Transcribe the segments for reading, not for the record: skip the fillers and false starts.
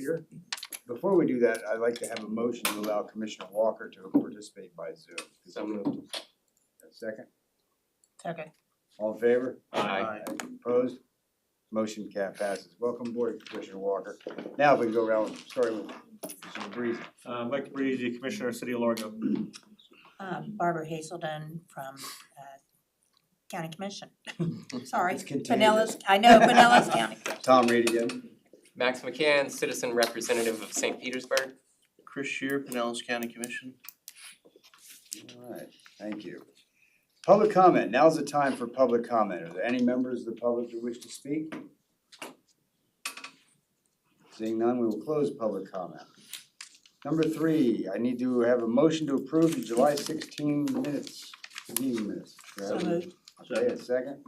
here. Before we do that, I'd like to have a motion to allow Commissioner Walker to participate by Zoom. So moved. A second, Okay. all in favor? Aye. Opposed? Motion passes. Welcome aboard, Commissioner Walker. Now if we can go around, starting with Commissioner Breezy. Mike Breezy, Commissioner, City of Largo. Barbara Hazelden from County Commission. Sorry, It's contagious. Pinellas, I know, Pinellas County Commission. Tom Reed again. Max McCann, Citizen Representative of St. Petersburg. Chris Shear, Pinellas County Commission. All right, thank you. Public comment, now's the time for public comment. Are there any members of the public who wish to speak? Seeing none, we will close public comment. Number 3, I need to have a motion to approve the July 16 minutes, meeting minutes. So moved. Okay, a second.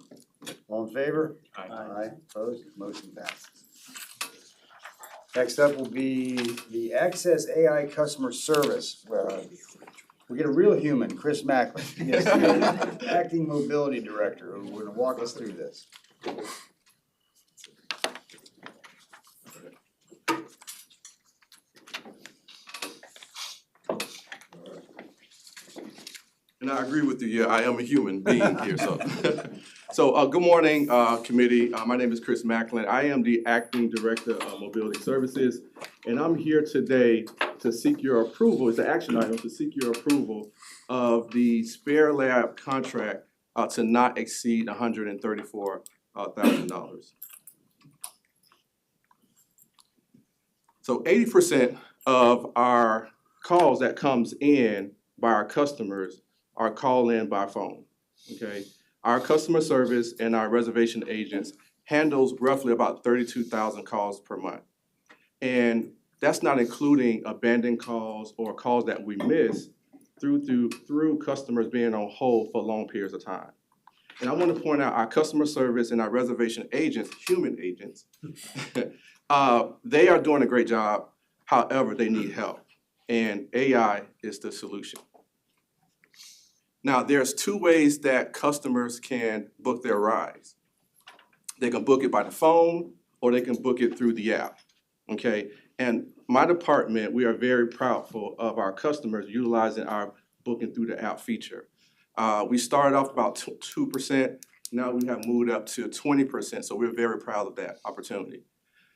All in favor? Aye. Opposed? Motion passes. Next up will be the Access AI Customer Service. We get a real human, Chris Macklin. Yes, the Acting Mobility Director, who will walk us through this. And I agree with you, yeah, I am a human being here, so. So, good morning, committee. My name is Chris Macklin. I am the Acting Director of Mobility Services, and I'm here today to seek your approval, it's an action item, to seek your approval of the Spare Lab contract to not exceed $134,000. So 80% of our calls that comes in by our customers are called in by phone, okay? Our customer service and our reservation agents handles roughly about 32,000 calls per month. And that's not including abandoned calls or calls that we miss through customers being on hold for long periods of time. And I want to point out our customer service and our reservation agents, human agents, they are doing a great job. However, they need help. And AI is the solution. Now, there's 2 ways that customers can book their rides. They can book it by the phone or they can book it through the app, okay? And my department, we are very proudful of our customers utilizing our booking through the app feature. We started off about 2%, now we have moved up to 20%, so we're very proud of that opportunity.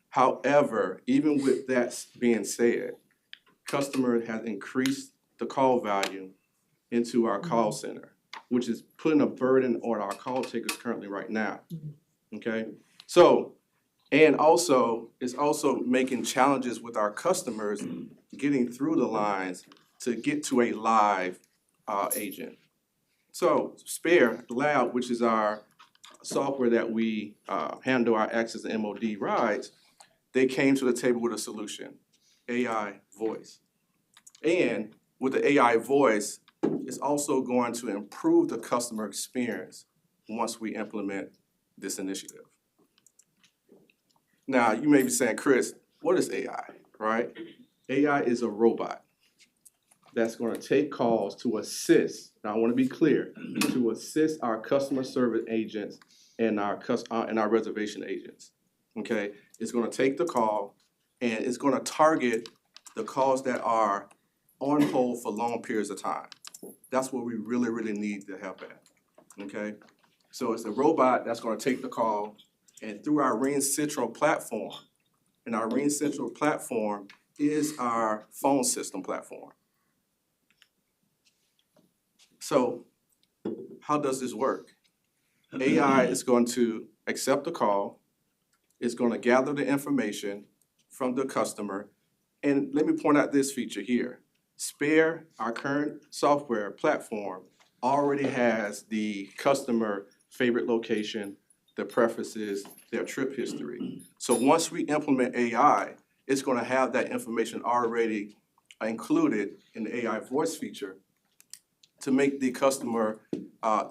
However, even with that being said, customer has increased the call value into our call center, which is putting a burden on our call takers currently right now, okay? So, and also, it's also making challenges with our customers getting through the lines to get to a live agent. So, Spare Lab, which is our software that we handle our access and MOD rides, they came to the table with a solution, AI voice. And with the AI voice, it's also going to improve the customer experience once we implement this initiative. Now, you may be saying, Chris, what is AI, right? AI is a robot that's going to take calls to assist, now I want to be clear, to assist our customer service agents and our reservation agents, okay? It's going to take the call and it's going to target the calls that are on hold for long periods of time. That's what we really, really need the help at, okay? So it's a robot that's gonna take the call, and through our RingCentral platform, and our RingCentral platform is our phone system platform. So how does this work? AI is going to accept the call, it's gonna gather the information from the customer, and let me point out this feature here. Spare, our current software platform, already has the customer favorite location, their preferences, their trip history. So once we implement AI, it's going to have that information already included in the AI voice feature to make the customer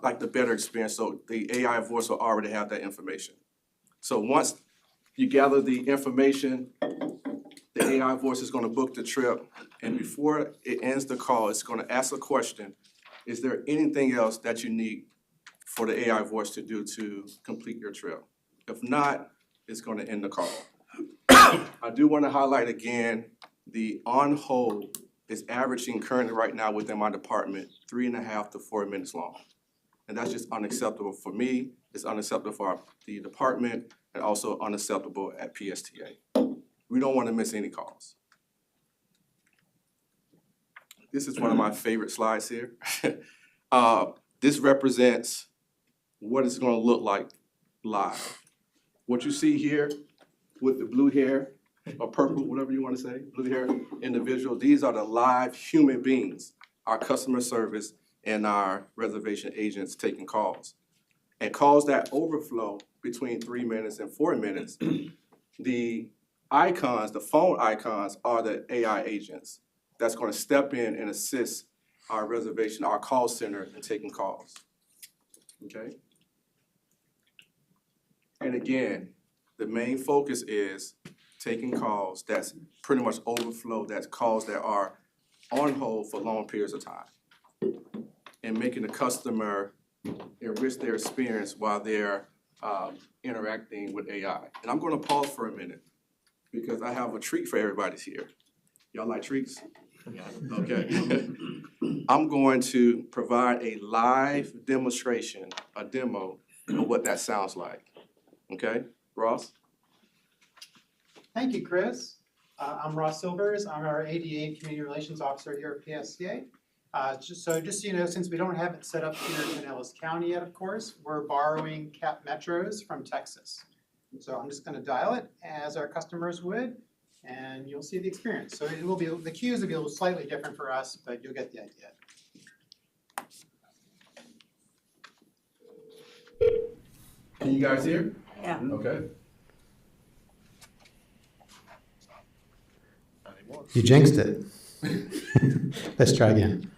like the better experience. So the AI voice will already have that information. So once you gather the information, the AI voice is going to book the trip, and before it ends the call, it's going to ask a question. Is there anything else that you need for the AI voice to do to complete your trip? If not, it's going to end the call. I do wanna highlight again, the on-hold is averaging currently right now within my department, 3.5 to 4 minutes long. And that's just unacceptable for me, it's unacceptable for the department, and also unacceptable at PSTA. We don't wanna miss any calls. This is one of my favorite slides here. This represents what it's gonna look like live. What you see here with the blue hair, or purple, whatever you wanna say, blue hair individual, these are the live human beings, our customer service and our reservation agents taking calls. And calls that overflow between 3 minutes and 4 minutes, the icons, the phone icons are the AI agents that's gonna step in and assist our reservation, our call center in taking calls. Okay? And again, the main focus is taking calls that's pretty much overflow, that's calls that are on hold for long periods of time. And making the customer enrich their experience while they're interacting with AI. And I'm gonna pause for a minute because I have a treat for everybody here. Y'all like treats? Okay. I'm going to provide a live demonstration, a demo of what that sounds like. Okay, Ross? Thank you, Chris. I'm Ross Silvers. I'm our ADA and Community Relations Officer here at PSTA. Just so you know, since we don't have it set up here in Pinellas County yet, of course, we're borrowing CAP Metros from Texas. So I'm just gonna dial it as our customers would, and you'll see the experience. So it will be, the cues will be a little slightly different for us, but you'll get the idea. Can you guys hear? Yeah. Okay. You jinxed it. Let's try again.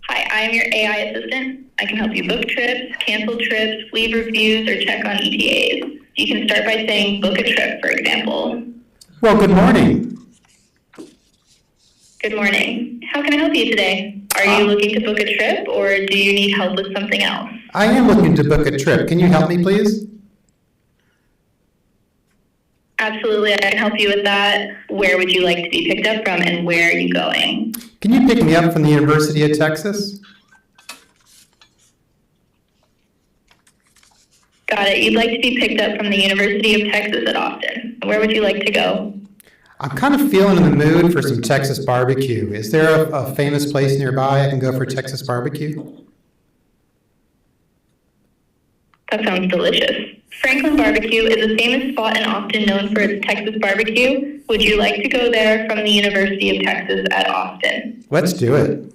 Hi, I am your AI assistant. I can help you book trips, cancel trips, leave reviews, or check on ETAs. You can start by saying book a trip, for example. Well, good morning. Good morning. How can I help you today? Are you looking to book a trip or do you need help with something else? I am looking to book a trip. Can you help me, please? Absolutely, I can help you with that. Where would you like to be picked up from and where are you going? Can you pick me up from the University of Texas? Got it. You'd like to be picked up from the University of Texas at Austin. Where would you like to go? I'm kind of feeling in the mood for some Texas barbecue. Is there a famous place nearby I can go for Texas barbecue? That sounds delicious. Franklin Barbecue is a famous spot in Austin known for its Texas barbecue. Would you like to go there from the University of Texas at Austin? Let's do it.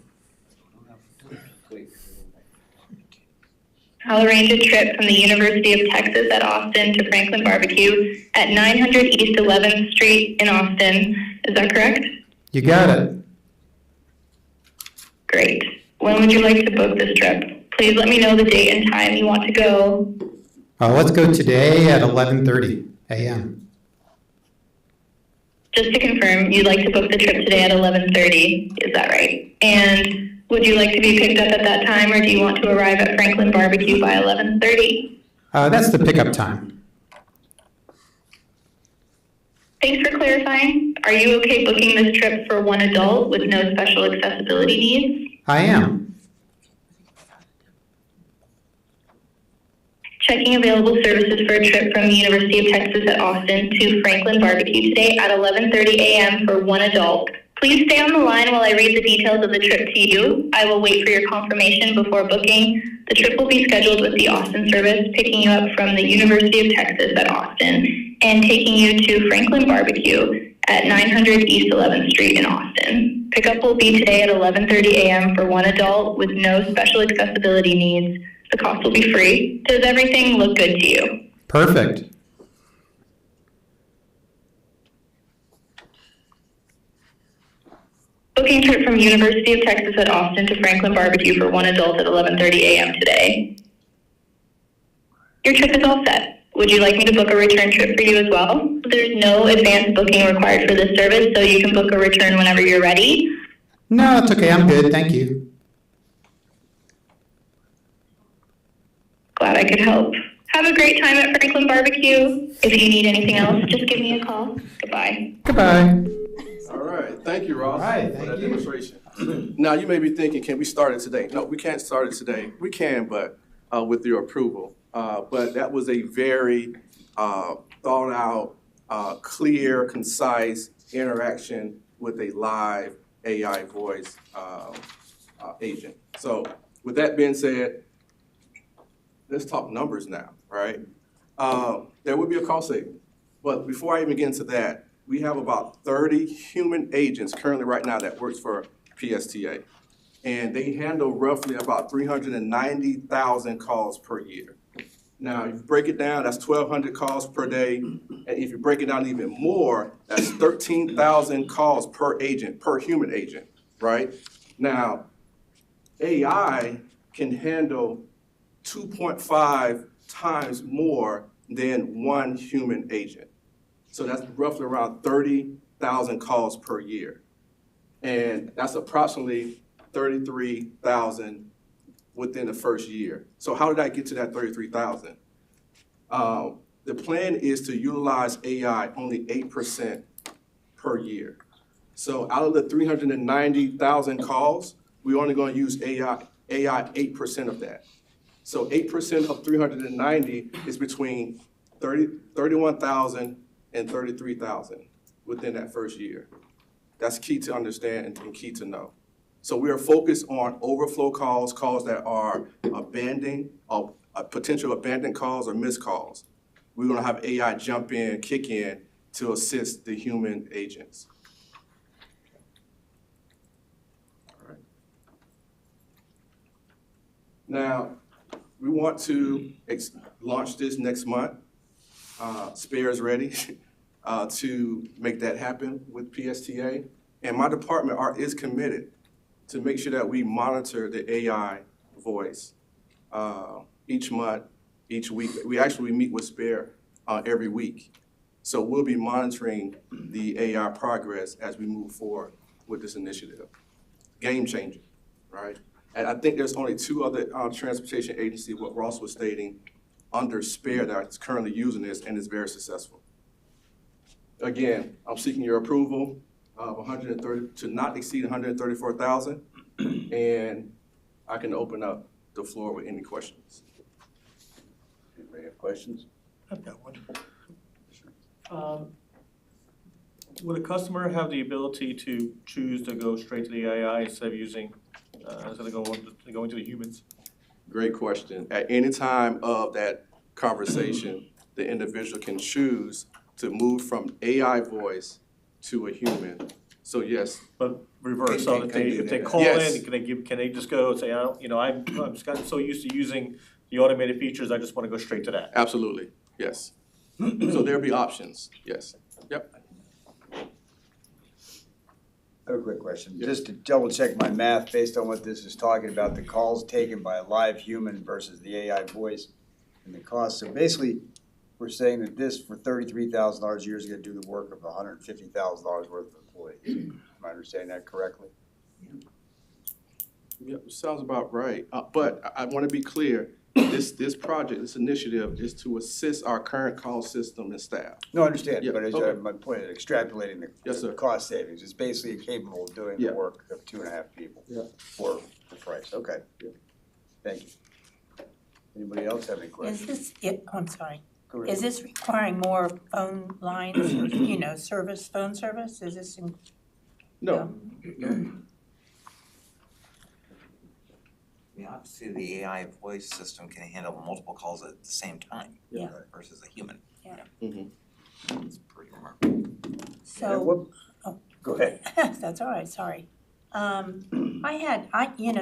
I'll arrange a trip from the University of Texas at Austin to Franklin Barbecue at 900 East 11th Street in Austin. Is that correct? You got it. Great. When would you like to book this trip? Please let me know the date and time you want to go. Let's go today at 11:30 a.m. Just to confirm, you'd like to book the trip today at 11:30, is that right? And would you like to be picked up at that time, or do you want to arrive at Franklin Barbecue by 11:30? That's the pickup time. Thanks for clarifying. Are you okay booking this trip for one adult with no special accessibility needs? I am. Checking available services for a trip from the University of Texas at Austin to Franklin Barbecue today at 11:30 a.m. for one adult. Please stay on the line while I read the details of the trip to you. I will wait for your confirmation before booking. The trip will be scheduled with the Austin service, picking you up from the University of Texas at Austin and taking you to Franklin Barbecue at 900 East 11th Street in Austin. Pickup will be today at 11:30 a.m. for one adult with no special accessibility needs. The cost will be free. Does everything look good to you? Perfect. Booking trip from University of Texas at Austin to Franklin Barbecue for one adult at 11:30 a.m. today. Your trip is all set. Would you like me to book a return trip for you as well? There's no advance booking required for this service, so you can book a return whenever you're ready. No, it's okay. I'm good. Thank you. glad I could help. Have a great time at Franklin Barbecue. If you need anything else, just give me a call. Goodbye. Goodbye. All right, thank you, Ross, All right, for thank that you. demonstration. Now, you may be thinking, can we start it today? No, we can't start it today. We can, but with your approval. But that was a very thought out, clear, concise interaction with a live AI voice agent. So with that being said, let's talk numbers now, right? There would be a cost saving. But before I even get into that, we have about 30 human agents currently right now that works for PSTA. And they handle roughly about 390,000 calls per year. Now, if you break it down, that's 1,200 calls per day. And if you break it down even more, that's 13,000 calls per agent, per human agent, right? Now, AI can handle 2.5 times more than one human agent. So that's roughly around 30,000 calls per year. And that's approximately 33,000 within the first year. So how did I get to that 33,000? The plan is to utilize AI only 8% per year. So out of the 390,000 calls, we're only going to use AI 8% of that. So 8% of 390 is between 31,000 and 33,000 within that first year. That's key to understand and key to know. So we are focused on overflow calls, calls that are abandoned, potential abandoned calls or missed calls. We're gonna have AI jump in, kick in to assist the human agents. All right. Now, we want to launch this next month. Spare is ready to make that happen with PSTA. And my department is committed to make sure that we monitor the AI voice each month, each week. We meet with Spare every week. So we'll be monitoring the AI progress as we move forward with this initiative. Game changer, right? And I think there's only two other transportation agencies, what Ross was stating, under Spare that's currently using this and is very successful. Again, I'm seeking your approval of 130 to not exceed 134,000, and I can open up the floor with any questions. Anybody have questions? I've got one. Would a customer have the ability to choose to go straight to the AI instead of going to the humans? Great question. At any time of that conversation, the individual can choose to move from AI voice to a human. So yes. But reverse, so if they call Yes. in, can they just go and say, I'm just gotten so used to using the automated features, I just want to go straight to that? Absolutely, yes. So there'll be options, yes. Yep. I have a quick question, just to double check my math based on what this is talking about, the calls taken by a live human versus the AI voice and the cost. So basically, we're saying that this, for $33,000 a year, is gonna do the work of $150,000 worth of employees. Am I understanding that correctly? Yep, sounds about right. But I want to be clear, this project, this initiative is to assist our current call system and staff. No, I understand, Yeah, but as okay. my point, extrapolating Yes, sir. the cost savings, it's basically capable of doing the Yeah. work of 2.5 people Yeah. for the price, okay. Yeah. Thank you. Anybody else have any questions? I'm sorry, Go ahead. is this requiring more phone lines, phone service, is this in? No, I mean, obviously, the AI voice system can handle multiple calls at the same time. Yeah. Versus a human. Mhm. It's pretty remarkable. So. Go ahead. That's all right, sorry.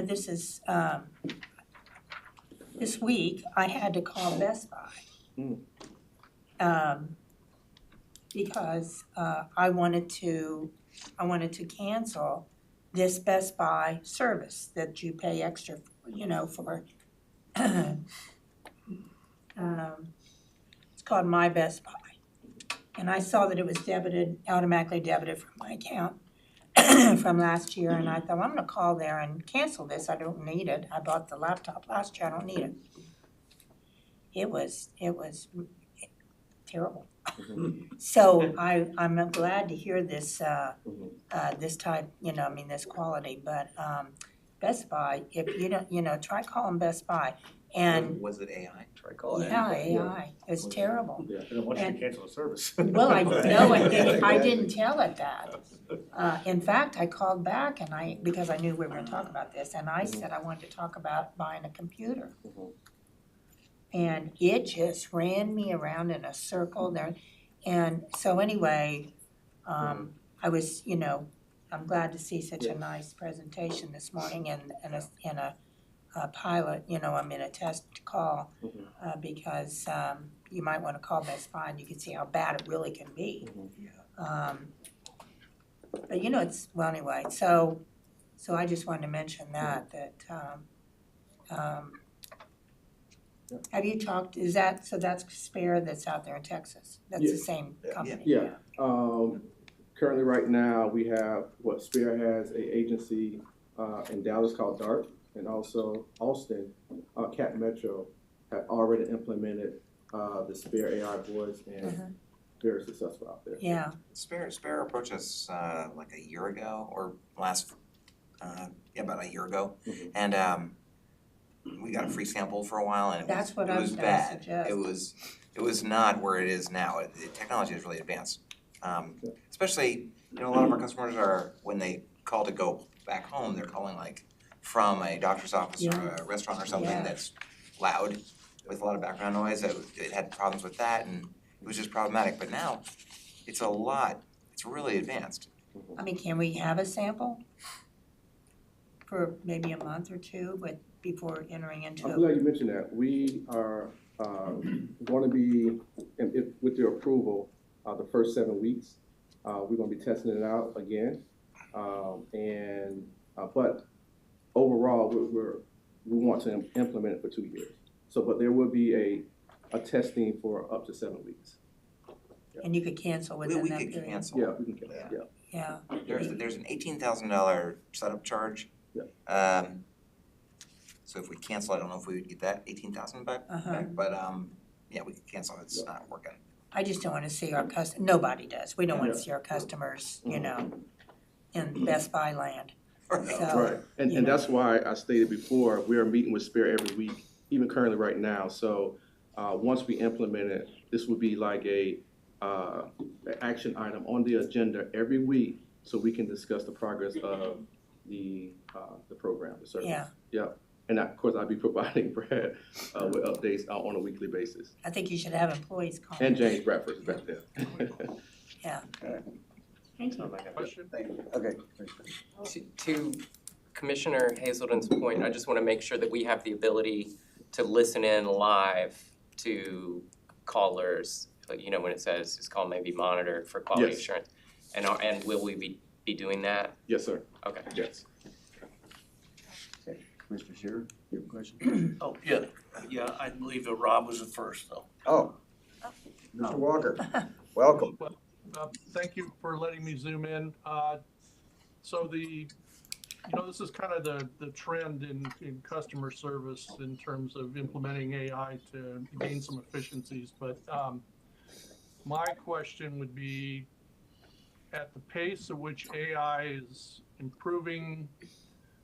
This is, this week, I had to call Best Buy. Because I wanted to cancel this Best Buy service that you pay extra, for. It's called My Best Buy. And I saw that it was automatically debited from my account from last year, and I thought, well, I'm gonna call there and cancel this, I don't need it. I bought the laptop last year, I don't need it. it was terrible. So I'm glad to hear this, this type, this quality, but, Best Buy, if you don't, try calling Best Buy, and, Was it AI? Try calling it. yeah, AI, it's terrible. And then once you And- cancel the service. Well, I know, I didn't tell it that. In fact, I called back because I knew we were gonna talk about this, and I said I wanted to talk about buying a computer. And it just ran me around in a circle there, and so anyway, I was, I'm glad to see such a nice presentation this morning and a pilot, I'm in a test call, because, you might wanna call Best Buy and you can see how bad it really can be. But well, anyway, so I just wanted to mention that, have you talked, so that's Spare that's out there in Texas? That's the same company? Yeah, currently right now, we have, Spare has a agency, in Dallas called DART, and also Austin, Cat Metro had already implemented, the Spare AI voice and very successful out there. Yeah, Spare approached us like a year ago or about a year ago. And we got a free sample for a while and That's what it I was was gonna bad. suggest. It was not where it is now. The technology is really advanced. Especially, a lot of our customers are, when they call to go back home, they're calling like from a doctor's office or a restaurant or something Yeah. that's loud with a lot of background noise. It had problems with that and it was just problematic. But now it's really advanced. can we have a sample for maybe a month or two, but before entering into I'm glad you mentioned that. We are going to be, with your approval, the first 7 weeks, we're going to be testing it out again. But overall, we want to implement it for 2 years. But there will be a testing for up to 7 weeks. and you could cancel within We that could period? cancel. Yeah, we can, Yeah, There's an $18,000 setup charge. Yeah. So if we cancel, I don't know if we would get that 18,000 back, but yeah, we could cancel, it's not working. I just don't wanna see our nobody does, we don't wanna see our customers, in Best Buy land. So, Right, and that's why I stated before, we are meeting with Spare every week, even currently right now. So once we implement it, this will be like an action item on the agenda every week, so we can discuss the progress of the program, the service. Yeah. And of course, I'll be providing Brad with updates on a weekly basis. I think you should have employees call. And James Bradford is back there. Yeah. Thank you. Question? Okay. To Commissioner Hazelton's point, I just want to make sure that we have the ability to listen in live to callers, when it says this call may be monitored for quality Yes. assurance. And will we be doing that? Yes, sir. Okay. Yes. Mr. Shearer, you have a question? Oh, yeah, I believe that Rob was the first though. Oh, Mr. Walker, welcome. Thank you for letting me zoom in. So this is kind of the trend in customer service in terms of implementing AI to gain some efficiencies. But my question would be, at the pace at which AI is improving,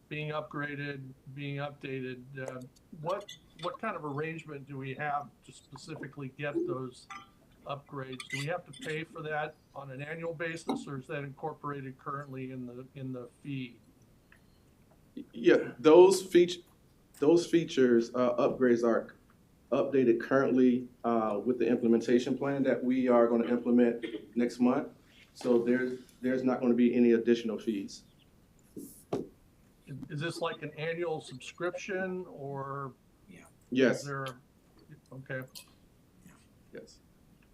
being upgraded, being updated, what kind of arrangement do we have to specifically get those upgrades? Do we have to pay for that on an annual basis, or is that incorporated currently in the fee? Yeah, those features, upgrades are updated currently with the implementation plan that we are going to implement next month. So there's not going to be any additional fees. Is this like an annual subscription, or Yes, is there? Okay, yes.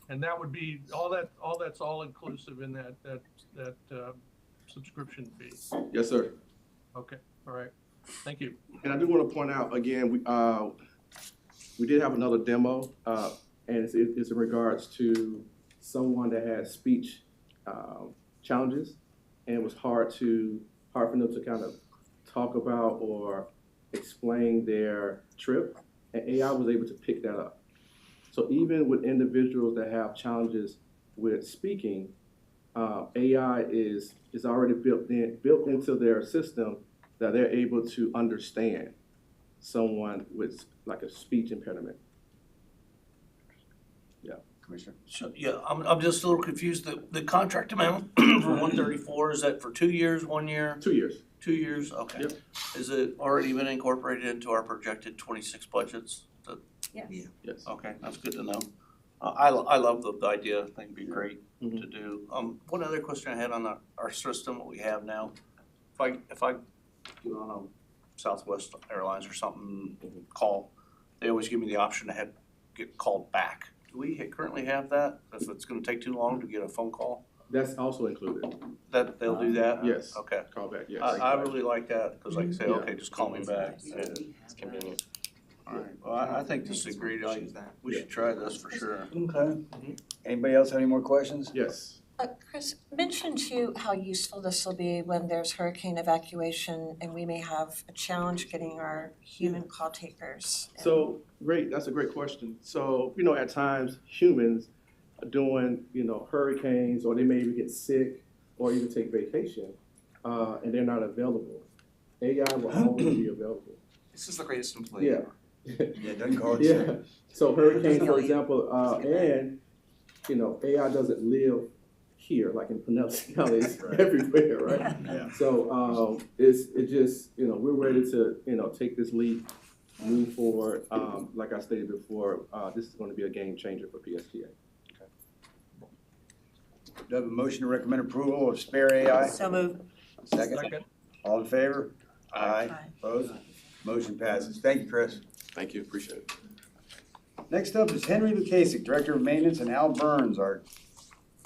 and that would be that's all inclusive in that subscription fee. Yes, sir. Okay, all right, thank you. And I do want to point out again, we did have another demo, and it's in regards to someone that had speech challenges, and it was hard for them to kind of talk about or explain their trip, and AI was able to pick that up. So even with individuals that have challenges with speaking, AI is already built into their system that they're able to understand someone with like a speech impediment. Commissioner? So, yeah, I'm just a little confused, the contract amount for 134, is that for 2 years, 1 year? 2 years. 2 years, okay. Yep. Is it already been incorporated into our projected 26 budgets? Yes. Okay, that's good to know. I love the idea, I think it'd be great Mhm. to do. One other question I had on our system, what we have now, if I get on a Southwest Airlines or something, call, they always give me the option to get called back. Do we currently have that, if it's gonna take too long to get a phone call, That's also included. that they'll do that? Yes. Okay. Call back, yes. I really like that, cause like I say, Yeah. okay, just call me back. It's convenient. Alright, well, I think this is a great idea, we should try this for sure. Okay. Anybody else have any more questions? Yes. Chris, mention too how useful this will be when there's hurricane evacuation and we may have a challenge getting our human call takers. So, great, that's a great question. So, at times, humans are doing, hurricanes, or they may even get sick, or even take vacation, and they're not available. AI will always be available. This is the greatest employee Yeah. ever. Yeah, doesn't call it. Yeah, so hurricanes, for example, and, AI doesn't live here, like in Pinellas County, it's Right. everywhere, right? Yeah. So, it just, we're ready to, take this leap, move forward. Like I stated before, this is gonna be a game changer for PSTA. Do I have a motion to recommend approval of Spare AI? So moved. Second? All in favor? Aye. Aye. Opposed? Motion passes. Thank you, Chris. Thank you, appreciate it. Next up is Henry Lukasik, Director of Maintenance, and Al Burns, our,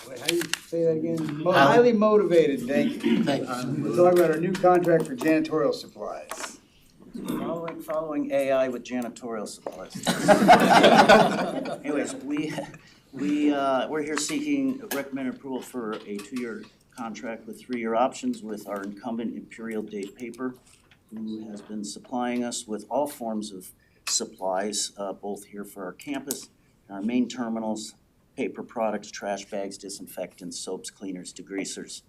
wait, how do you say that again? Highly motivated, thank you. Thanks. We're talking about our new contract for janitorial supplies. Following AI with janitorial supplies. Anyways, we're here seeking recommended approval for a 2-year contract with 3-year options with our incumbent Imperial Date Paper, who has been supplying us with all forms of supplies, both here for our campus, our main terminals, paper products, trash bags, disinfectants, soaps, cleaners, degreasers.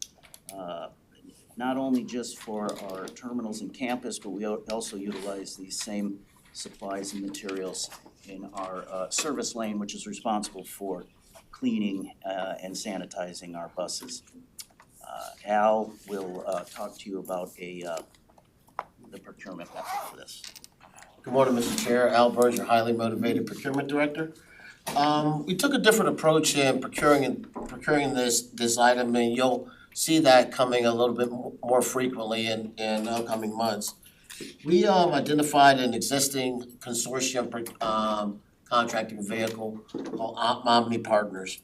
Not only just for our terminals and campus, but we also utilize these same supplies and materials in our service lane, which is responsible for cleaning and sanitizing our buses. Al will talk to you about the procurement method for this. Good morning, Mr. Chair. Al Burns, your highly motivated procurement director. We took a different approach in procuring this item, and you'll see that coming a little bit more frequently in upcoming months. We identified an existing consortium contracting vehicle called Omni Partners.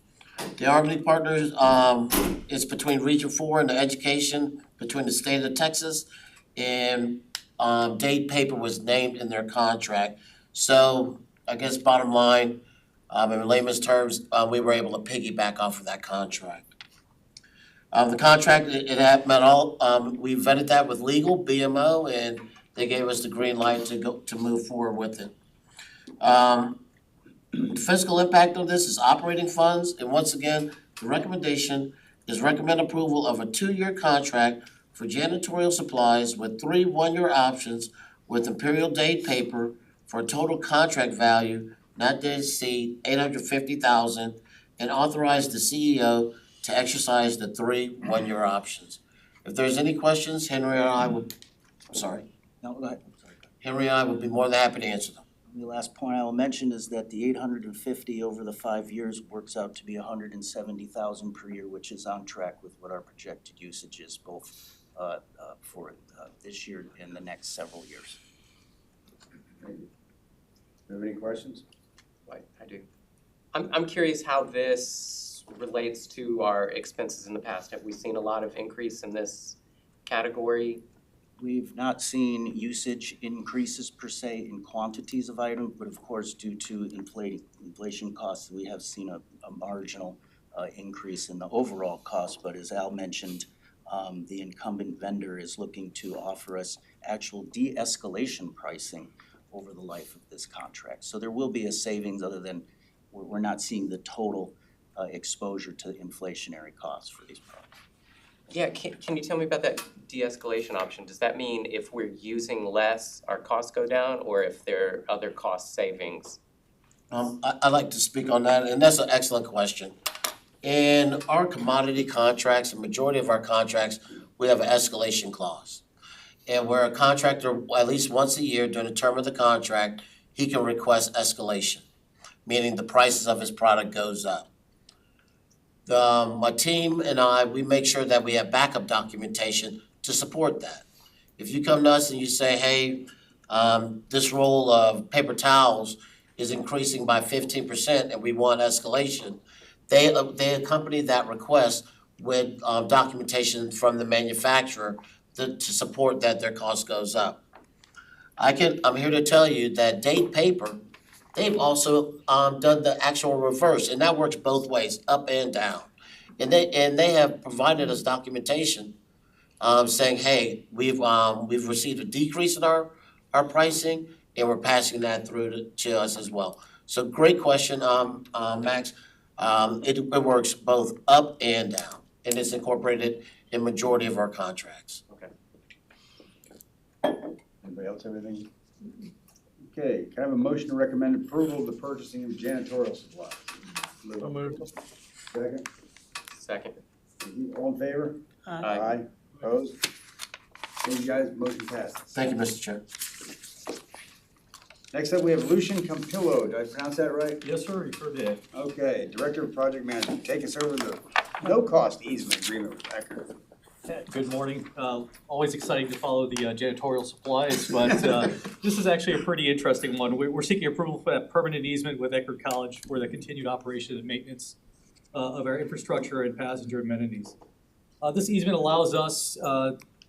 The Omni Partners is between Region 4 and the education between the state of Texas, and Date Paper was named in their contract. So I guess bottom line, in layman's terms, we were able to piggyback off of that contract. The contract, it had met all, we vetted that with legal, BMO, and they gave us the green light to move forward with it. The fiscal impact of this is operating funds, and once again, the recommendation is recommend approval of a 2-year contract for janitorial supplies with 3 one-year options with Imperial Date Paper for a total contract value not to exceed $850,000, and authorize the CEO to exercise the 3 one-year options. If there's any questions, Henry and I will be more than happy to answer them. The last point I will mention is that the 850 over the 5 years works out to be 170,000 per year, which is on track with what our projected usage is, both for this year and the next several years. Thank you. Do you have any questions? I do. I'm curious how this relates to our expenses in the past. Have we seen a lot of increase in this category? We've not seen usage increases per se in quantities of items, but of course, due to inflation costs, we have seen a marginal increase in the overall cost. But as Al mentioned, the incumbent vendor is looking to offer us actual de-escalation pricing over the life of this contract. So there will be a savings other than we're not seeing the total exposure to inflationary costs for these products. Yeah, can you tell me about that de-escalation option? Does that mean if we're using less, our costs go down, or if there are other cost savings? I'd like to speak on that, and that's an excellent question. In our commodity contracts, the majority of our contracts, we have an escalation clause. And where a contractor, at least once a year during the term of the contract, he can request escalation, meaning the prices of his product goes up. My team and I, we make sure that we have backup documentation to support that. If you come to us and you say, hey, this roll of paper towels is increasing by 15% and we want escalation, they accompany that request with documentation from the manufacturer to support that their cost goes up. I'm here to tell you that Date Paper, they've also done the actual reverse, and that works both ways, up and down. And they have provided us documentation saying, hey, we've received a decrease in our pricing, and we're passing that through to us as well. So great question, Max. It works both up and down, and it's incorporated in majority of our contracts. Anybody else have anything? Okay, can I have a motion to recommend approval of the purchasing of janitorial supplies? So moved. Second? Second. Thank you. All in favor? Aye. Opposed? Thank you guys, motion passes. Thank you, Mr. Chair. Next up, we have Lucian Campillo. Did I pronounce that right? Yes, sir, you sure did. Okay, Director of Project Management, take us over the no-cost easement agreement with Eckerd. Good morning. Always exciting to follow the janitorial supplies, but this is actually a pretty interesting one. We're seeking approval for that permanent easement with Eckerd College for the continued operation and maintenance of our infrastructure and passenger amenities. This easement allows us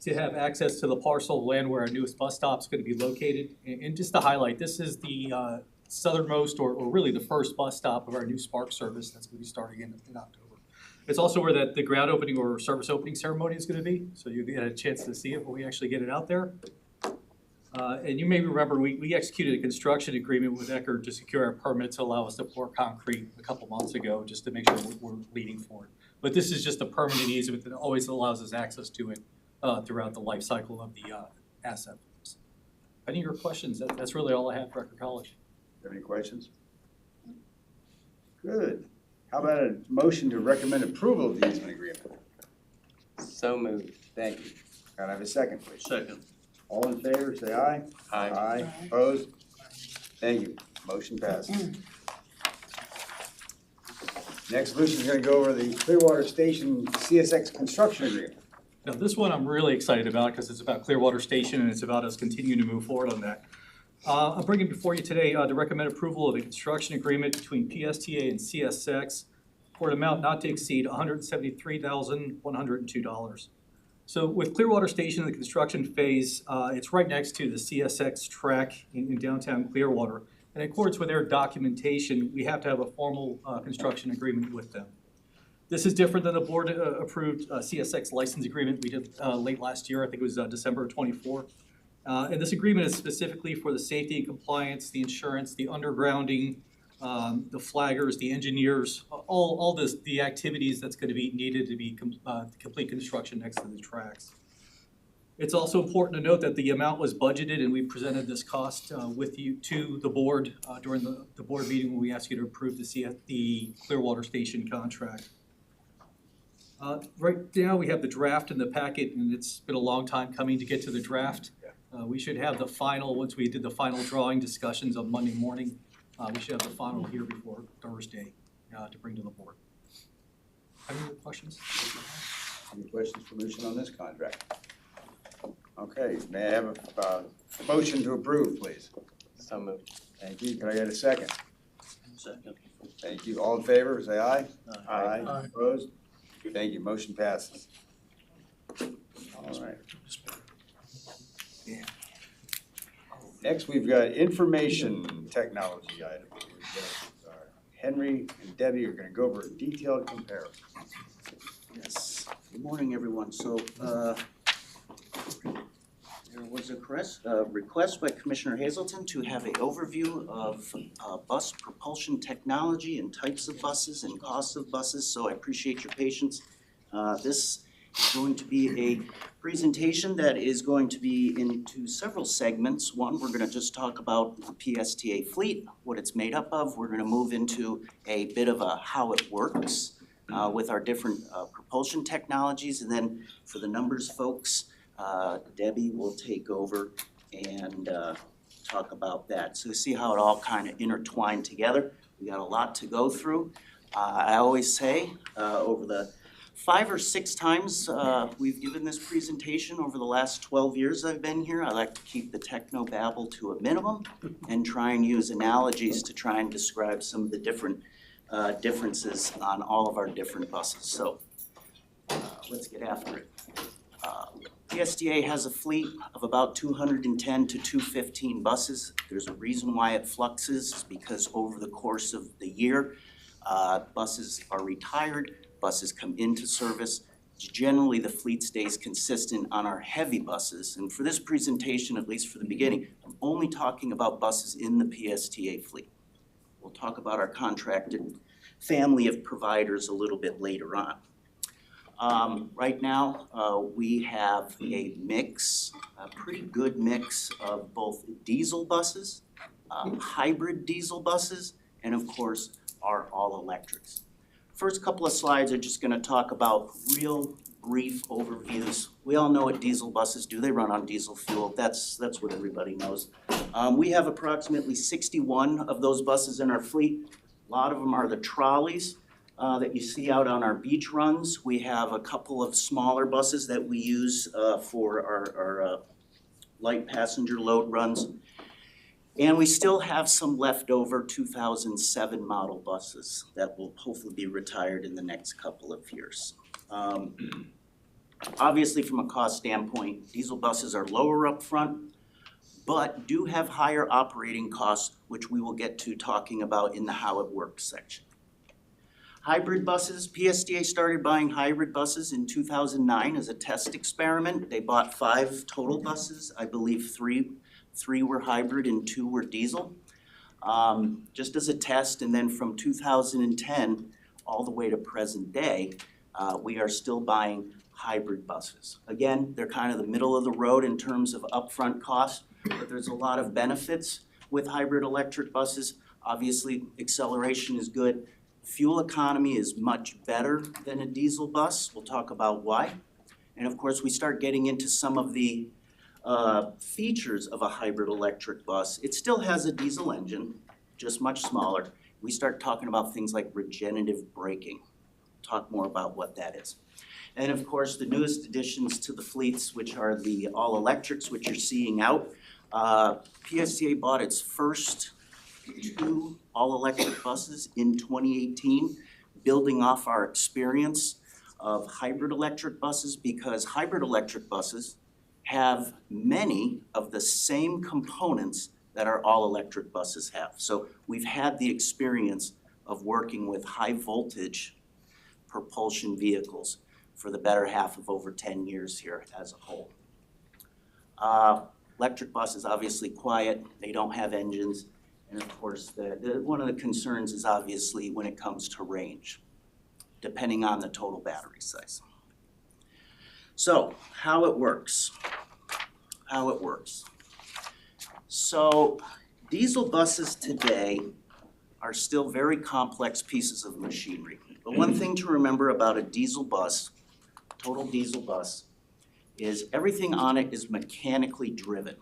to have access to the parcel of land where our newest bus stop is going to be located. And just to highlight, this is the southernmost or really the first bus stop of our new Spark service that's going to be starting in October. It's also where the ground opening or service opening ceremony is going to be, so you get a chance to see it when we actually get it out there. And you may remember we executed a construction agreement with Eckerd to secure our permit to allow us to pour concrete a couple months ago, just to make sure we're leading forward. But this is just a permanent easement that always allows us access to it throughout the life cycle of the asset. Any of your questions? That's really all I have for Eckerd College. Have any questions? Good. How about a motion to recommend approval of the easement agreement? So moved. Thank you. Can I have a second, please? Second. All in favor, say aye. Aye. Aye. Opposed? Thank you. Motion passes. Next, Lucian's gonna go over the Clearwater Station CSX construction agreement. Now, this one I'm really excited about because it's about Clearwater Station and it's about us continuing to move forward on that. I'm bringing before you today to recommend approval of a construction agreement between PSTA and CSX for an amount not to exceed $173,102. So with Clearwater Station in the construction phase, it's right next to the CSX track in downtown Clearwater. And in accordance with their documentation, we have to have a formal construction agreement with them. This is different than the board approved CSX license agreement we did late last year. I think it was December 24. And this agreement is specifically for the safety and compliance, the insurance, the undergrounding, the flaggers, the engineers, all the activities that's going to be needed to be complete construction next to the tracks. It's also important to note that the amount was budgeted and we presented this cost with you to the board during the board meeting when we asked you to approve the Clearwater Station contract. Right now we have the draft in the packet and it's been a long time coming to get to the draft. We should have the final, once we did the final drawing discussions on Monday morning, we should have the final here before Thursday to bring to the board. Any other questions? Any questions for Lucian on this contract? Okay, may I have a motion to approve, please? So moved. Thank you. Can I get a second? Second. Thank you. All in favor, say aye. Aye. Opposed? Thank you. Motion passes. All right. Next, we've got information technology items. Henry and Debbie are gonna go over a detailed comparison. Yes, good morning, everyone. So, There was a request by Commissioner Hazelton to have an overview of bus propulsion technology and types of buses and costs of buses, so I appreciate your patience. This is going to be a presentation that is going to be into several segments. One, we're gonna just talk about the PSTA fleet, what it's made up of. We're gonna move into a bit of a how it works with our different propulsion technologies, and then for the numbers folks, Debbie will take over and talk about that. So see how it all kind of intertwined together. We got a lot to go through. I always say over the 5 or 6 times we've given this presentation over the last 12 years I've been here, I like to keep the techno babble to a minimum and try and use analogies to try and describe some of the different differences on all of our different buses. So let's get after it. PSTA has a fleet of about 210 to 215 buses. There's a reason why it fluxes, it's because over the course of the year, buses are retired, buses come into service. Generally, the fleet stays consistent on our heavy buses. And for this presentation, at least for the beginning, I'm only talking about buses in the PSTA fleet. We'll talk about our contracted family of providers a little bit later on. Right now, we have a mix, a pretty good mix of both diesel buses, hybrid diesel buses, and of course, our all-electrics. First couple of slides are just gonna talk about real brief overviews. We all know what diesel buses do. They run on diesel fuel. That's what everybody knows. We have approximately 61 of those buses in our fleet. A lot of them are the trolleys that you see out on our beach runs. We have a couple of smaller buses that we use for our light passenger load runs. And we still have some leftover 2007 model buses that will hopefully be retired in the next couple of years. Obviously, from a cost standpoint, diesel buses are lower up front, but do have higher operating costs, which we will get to talking about in the how it works section. Hybrid buses, PSTA started buying hybrid buses in 2009 as a test experiment. They bought 5 total buses. I believe 3 were hybrid and 2 were diesel, just as a test. And then from 2010 all the way to present day, we are still buying hybrid buses. Again, they're kind of the middle of the road in terms of upfront cost, but there's a lot of benefits with hybrid electric buses. Obviously, acceleration is good. Fuel economy is much better than a diesel bus. We'll talk about why. And of course, we start getting into some of the features of a hybrid electric bus. It still has a diesel engine, just much smaller. We start talking about things like regenerative braking. Talk more about what that is. And of course, the newest additions to the fleets, which are the all-electrics, which you're seeing out. PSTA bought its first 2 all-electric buses in 2018, building off our experience of hybrid electric buses, because hybrid electric buses have many of the same components that our all-electric buses have. So we've had the experience of working with high voltage propulsion vehicles for the better half of over 10 years here as a whole. Electric bus is obviously quiet, they don't have engines, and of course one of the concerns is obviously when it comes to range, depending on the total battery size. So how it works. So diesel buses today are still very complex pieces of machinery. But one thing to remember about a diesel bus, total diesel bus, is everything on it is mechanically driven.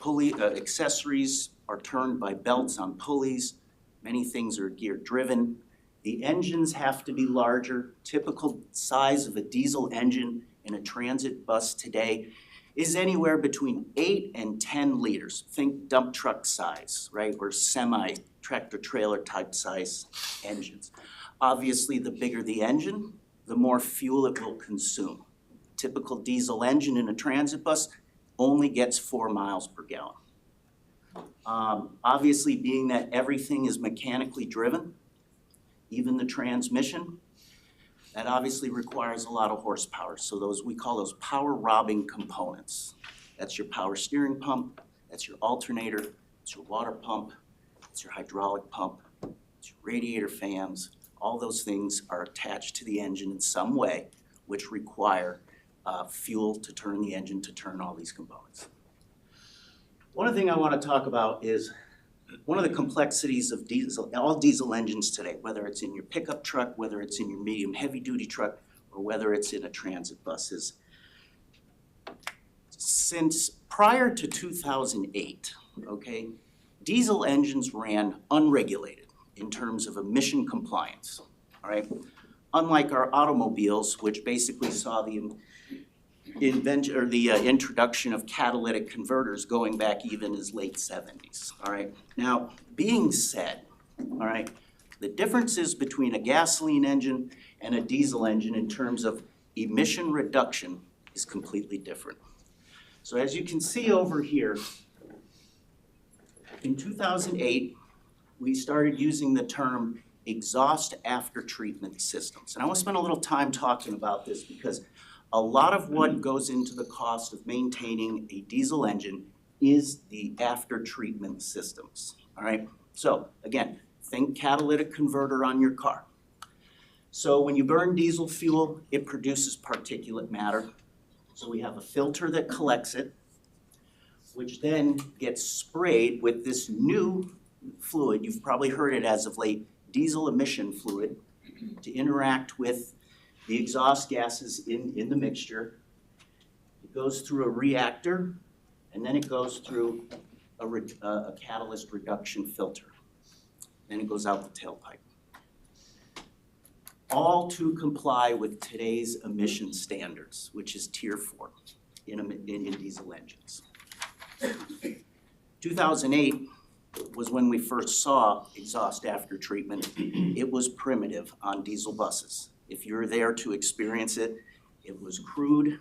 Accessories are turned by belts on pulleys. Many things are gear driven. The engines have to be larger. Typical size of a diesel engine in a transit bus today is anywhere between 8 and 10 liters. Think dump truck size, right? Or semi tractor trailer type size engines. Obviously, the bigger the engine, the more fuel it will consume. Typical diesel engine in a transit bus only gets 4 miles per gallon. Obviously, being that everything is mechanically driven, even the transmission, That obviously requires a lot of horsepower, so we call those power robbing components. That's your power steering pump, that's your alternator, it's your water pump, it's your hydraulic pump, it's your radiator fans. All those things are attached to the engine in some way, which require fuel to turn the engine to turn all these components. One other thing I want to talk about is one of the complexities of all diesel engines today, whether it's in your pickup truck, whether it's in your medium heavy duty truck, or whether it's in a transit bus, is since prior to 2008, okay, diesel engines ran unregulated in terms of emission compliance, all right? Unlike our automobiles, which basically saw the introduction of catalytic converters going back even as late 70s, all right? Now, being said, all right, the differences between a gasoline engine and a diesel engine in terms of emission reduction is completely different. So as you can see over here, in 2008, we started using the term exhaust after treatment systems. And I want to spend a little time talking about this because a lot of what goes into the cost of maintaining a diesel engine is the after treatment systems, all right? So again, think catalytic converter on your car. So when you burn diesel fuel, it produces particulate matter. So we have a filter that collects it, which then gets sprayed with this new fluid. You've probably heard it as of late, diesel emission fluid, to interact with the exhaust gases in the mixture. It goes through a reactor, and then it goes through a catalyst reduction filter. Then it goes out the tailpipe. All to comply with today's emission standards, which is Tier 4 in diesel engines. 2008 was when we first saw exhaust after treatment. It was primitive on diesel buses. If you're there to experience it, it was crude.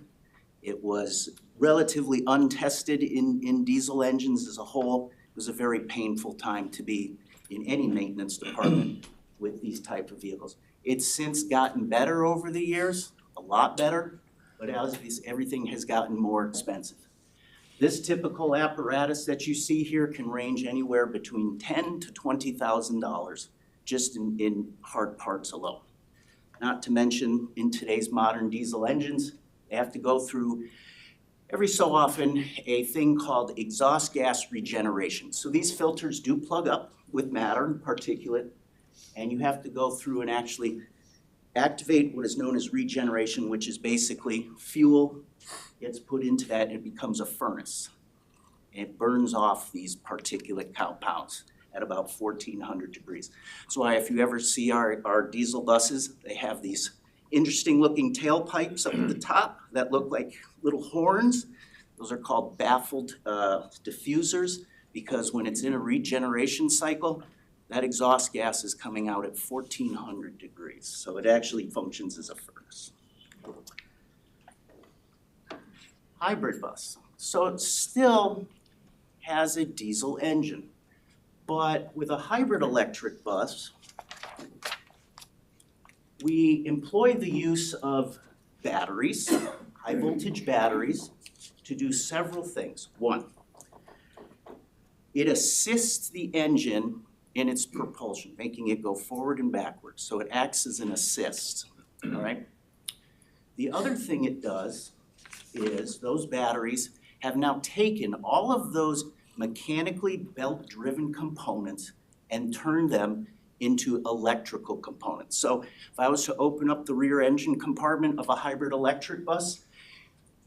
It was relatively untested in diesel engines as a whole. It was a very painful time to be in any maintenance department with these type of vehicles. It's since gotten better over the years, a lot better, but as everything has gotten more expensive. This typical apparatus that you see here can range anywhere between $10,000 to $20,000 just in hard parts alone. Not to mention, in today's modern diesel engines, they have to go through every so often a thing called exhaust gas regeneration. So these filters do plug up with matter and particulate, and you have to go through and actually activate what is known as regeneration, which is basically fuel gets put into that and it becomes a furnace. It burns off these particulate compounds at about 1400 degrees. So if you ever see our diesel buses, they have these interesting looking tailpipes up at the top that look like little horns. Those are called baffled diffusers, because when it's in a regeneration cycle, that exhaust gas is coming out at 1400 degrees. So it actually functions as a furnace. Hybrid bus. So it still has a diesel engine, but with a hybrid electric bus, we employ the use of batteries, high voltage batteries, to do several things. One, it assists the engine in its propulsion, making it go forward and backwards. So it acts as an assist, all right? The other thing it does is those batteries have now taken all of those mechanically belt-driven components and turned them into electrical components. So if I was to open up the rear engine compartment of a hybrid electric bus,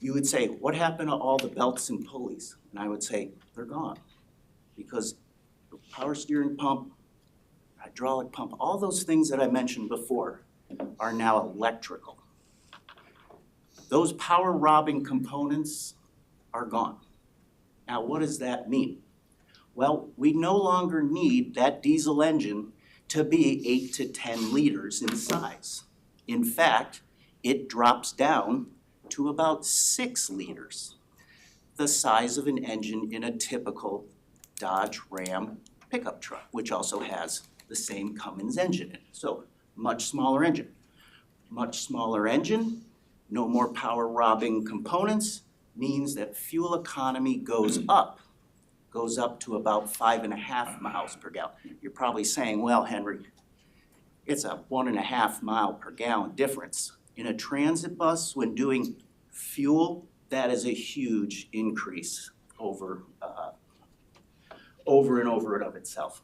you would say, what happened to all the belts and pulleys? And I would say, they're gone. Because the power steering pump, hydraulic pump, all those things that I mentioned before are now electrical. Those power robbing components are gone. Now, what does that mean? Well, we no longer need that diesel engine to be 8 to 10 liters in size. In fact, it drops down to about 6 liters, the size of an engine in a typical Dodge Ram pickup truck, which also has the same Cummins engine in it. So much smaller engine. Much smaller engine, no more power robbing components, means that fuel economy goes up to about 5.5 miles per gallon. You're probably saying, well, Henry, it's a 1.5 mile per gallon difference. In a transit bus, when doing fuel, that is a huge increase over and over and of itself.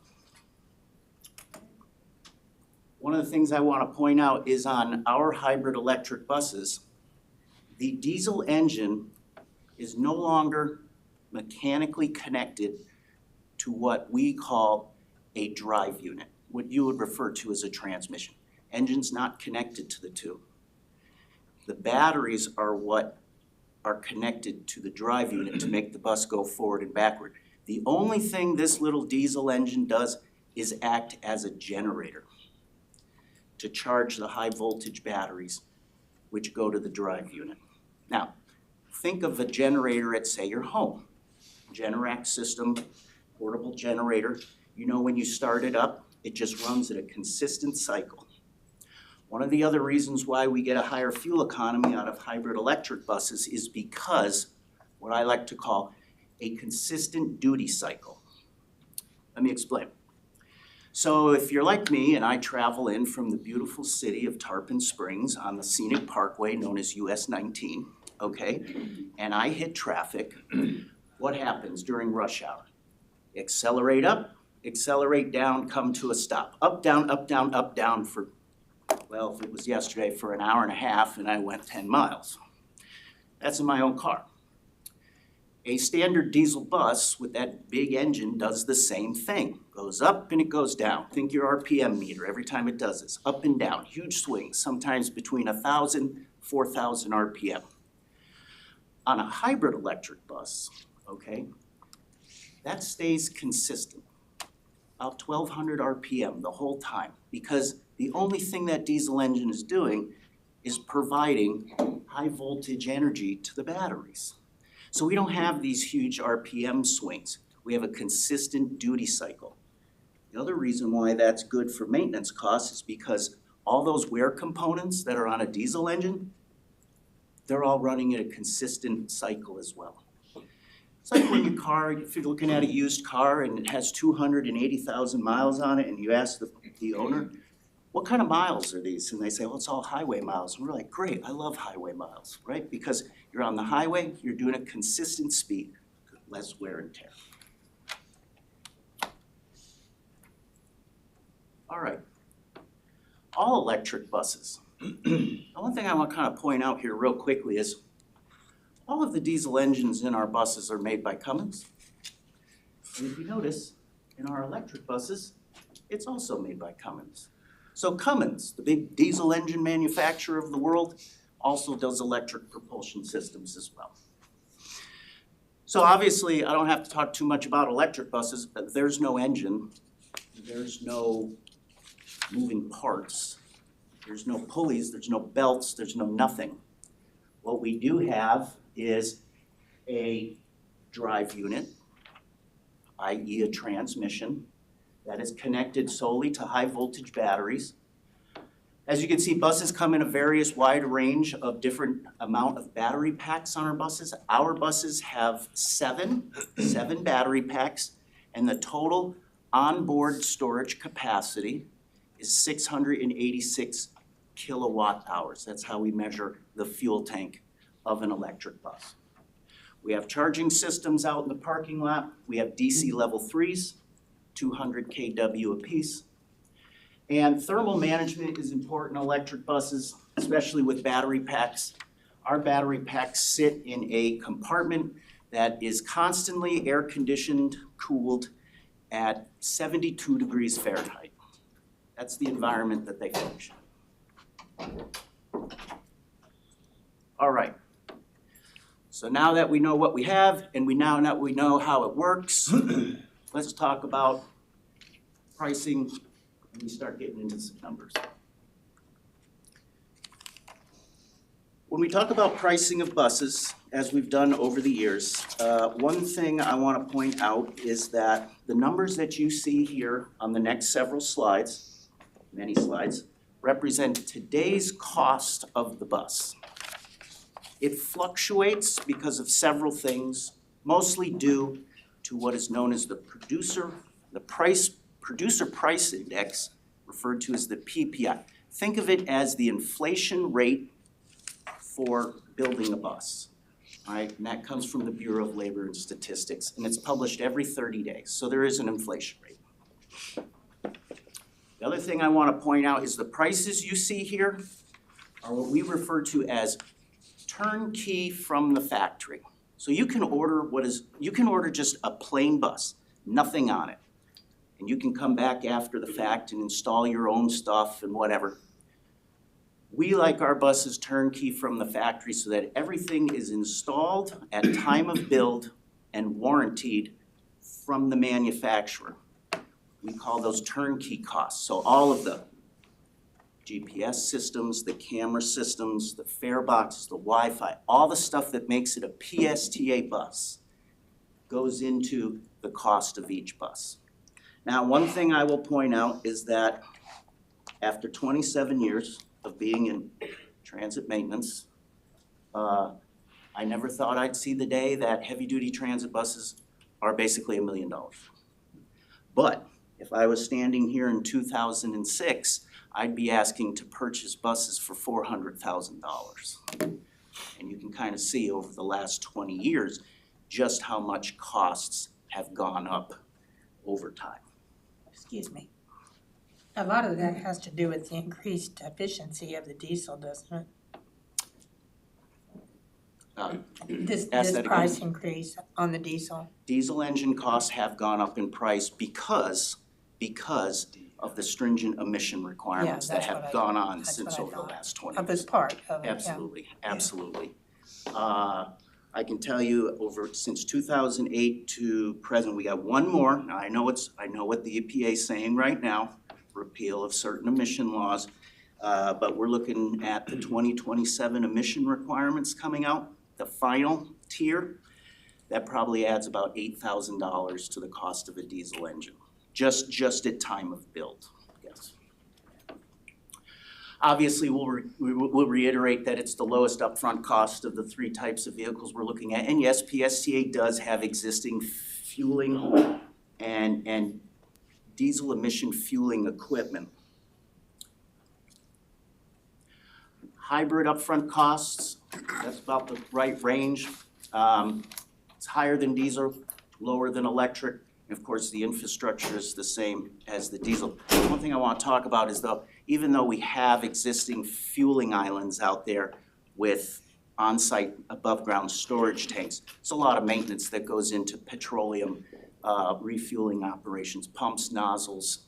One of the things I want to point out is on our hybrid electric buses, the diesel engine is no longer mechanically connected to what we call a drive unit, what you would refer to as a transmission. Engine's not connected to the two. The batteries are what are connected to the drive unit to make the bus go forward and backward. The only thing this little diesel engine does is act as a generator to charge the high voltage batteries which go to the drive unit. Now, think of a generator at, say, your home. Generac system, portable generator. You know when you start it up, it just runs at a consistent cycle. One of the other reasons why we get a higher fuel economy out of hybrid electric buses is because what I like to call a consistent duty cycle. Let me explain. So if you're like me and I travel in from the beautiful city of Tarpon Springs on the scenic parkway known as US 19, okay, and I hit traffic, what happens during rush hour? Accelerate up, accelerate down, come to a stop. Up, down for, well, if it was yesterday, for an hour and a half and I went 10 miles. That's in my own car. A standard diesel bus with that big engine does the same thing. Goes up and it goes down. Think your RPM meter every time it does this. Up and down, huge swings, sometimes between 1,000, 4,000 RPM. On a hybrid electric bus, okay, that stays consistent, about 1,200 RPM the whole time, because the only thing that diesel engine is doing is providing high voltage energy to the batteries. So we don't have these huge RPM swings. We have a consistent duty cycle. The other reason why that's good for maintenance costs is because all those wear components that are on a diesel engine, they're all running at a consistent cycle as well. It's like when your car, if you're looking at a used car and it has 280,000 miles on it and you ask the owner, what kind of miles are these? And they say, well, it's all highway miles. And we're like, great, I love highway miles, right? Because you're on the highway, you're doing a consistent speed, less wear and tear. All right, all electric buses. The one thing I want to kind of point out here real quickly is all of the diesel engines in our buses are made by Cummins. And if you notice, in our electric buses, it's also made by Cummins. So Cummins, the big diesel engine manufacturer of the world, also does electric propulsion systems as well. So obviously, I don't have to talk too much about electric buses, but there's no engine, there's no moving parts, there's no pulleys, there's no belts, there's no nothing. What we do have is a drive unit, i.e. a transmission, that is connected solely to high voltage batteries. As you can see, buses come in a various wide range of different amount of battery packs on our buses. Our buses have seven battery packs, and the total onboard storage capacity is 686 kilowatt hours. That's how we measure the fuel tank of an electric bus. We have charging systems out in the parking lot. We have DC level 3s, 200 kW apiece. And thermal management is important in electric buses, especially with battery packs. Our battery packs sit in a compartment that is constantly air conditioned, cooled at 72 degrees Fahrenheit. That's the environment that they function. All right. So now that we know what we have and we know how it works, let's talk about pricing and we start getting into some numbers. When we talk about pricing of buses, as we've done over the years, one thing I want to point out is that the numbers that you see here on the next several slides, many slides, represent today's cost of the bus. It fluctuates because of several things, mostly due to what is known as the producer price index, referred to as the PPI. Think of it as the inflation rate for building a bus, right? And that comes from the Bureau of Labor and Statistics, and it's published every 30 days, so there is an inflation rate. The other thing I want to point out is the prices you see here are what we refer to as turnkey from the factory. So you can order just a plain bus, nothing on it. And you can come back after the fact and install your own stuff and whatever. We like our buses turnkey from the factory so that everything is installed at time of build and warranted from the manufacturer. We call those turnkey costs. So all of the GPS systems, the camera systems, the fare boxes, the Wi-Fi, all the stuff that makes it a PSTA bus goes into the cost of each bus. Now, one thing I will point out is that after 27 years of being in transit maintenance, I never thought I'd see the day that heavy-duty transit buses are basically $1 million. But if I was standing here in 2006, I'd be asking to purchase buses for $400,000. And you can kind of see over the last 20 years just how much costs have gone up over time. Excuse me. A lot of that has to do with the increased efficiency of the diesel, doesn't it? This Ask that again. price increase on the diesel. Diesel engine costs have gone up in price because of the stringent emission requirements that that's what have I- gone on that's since what I over the thought. last 20 Of years. this part of it, yeah. Absolutely, absolutely. I can tell you since 2008 to present, we got one more. Now, I know what the EPA is saying right now, repeal of certain emission laws. But we're looking at the 2027 emission requirements coming out, the final tier. That probably adds about $8,000 to the cost of a diesel engine, just at time of build, yes. Obviously, we'll reiterate that it's the lowest upfront cost of the three types of vehicles we're looking at. And yes, PSTA does have existing fueling and diesel emission fueling equipment. Hybrid upfront costs, that's about the right range. It's higher than diesel, lower than electric. And of course, the infrastructure is the same as the diesel. One thing I want to talk about is though, even though we have existing fueling islands out there with on-site above-ground storage tanks, it's a lot of maintenance that goes into petroleum refueling operations, pumps, nozzles,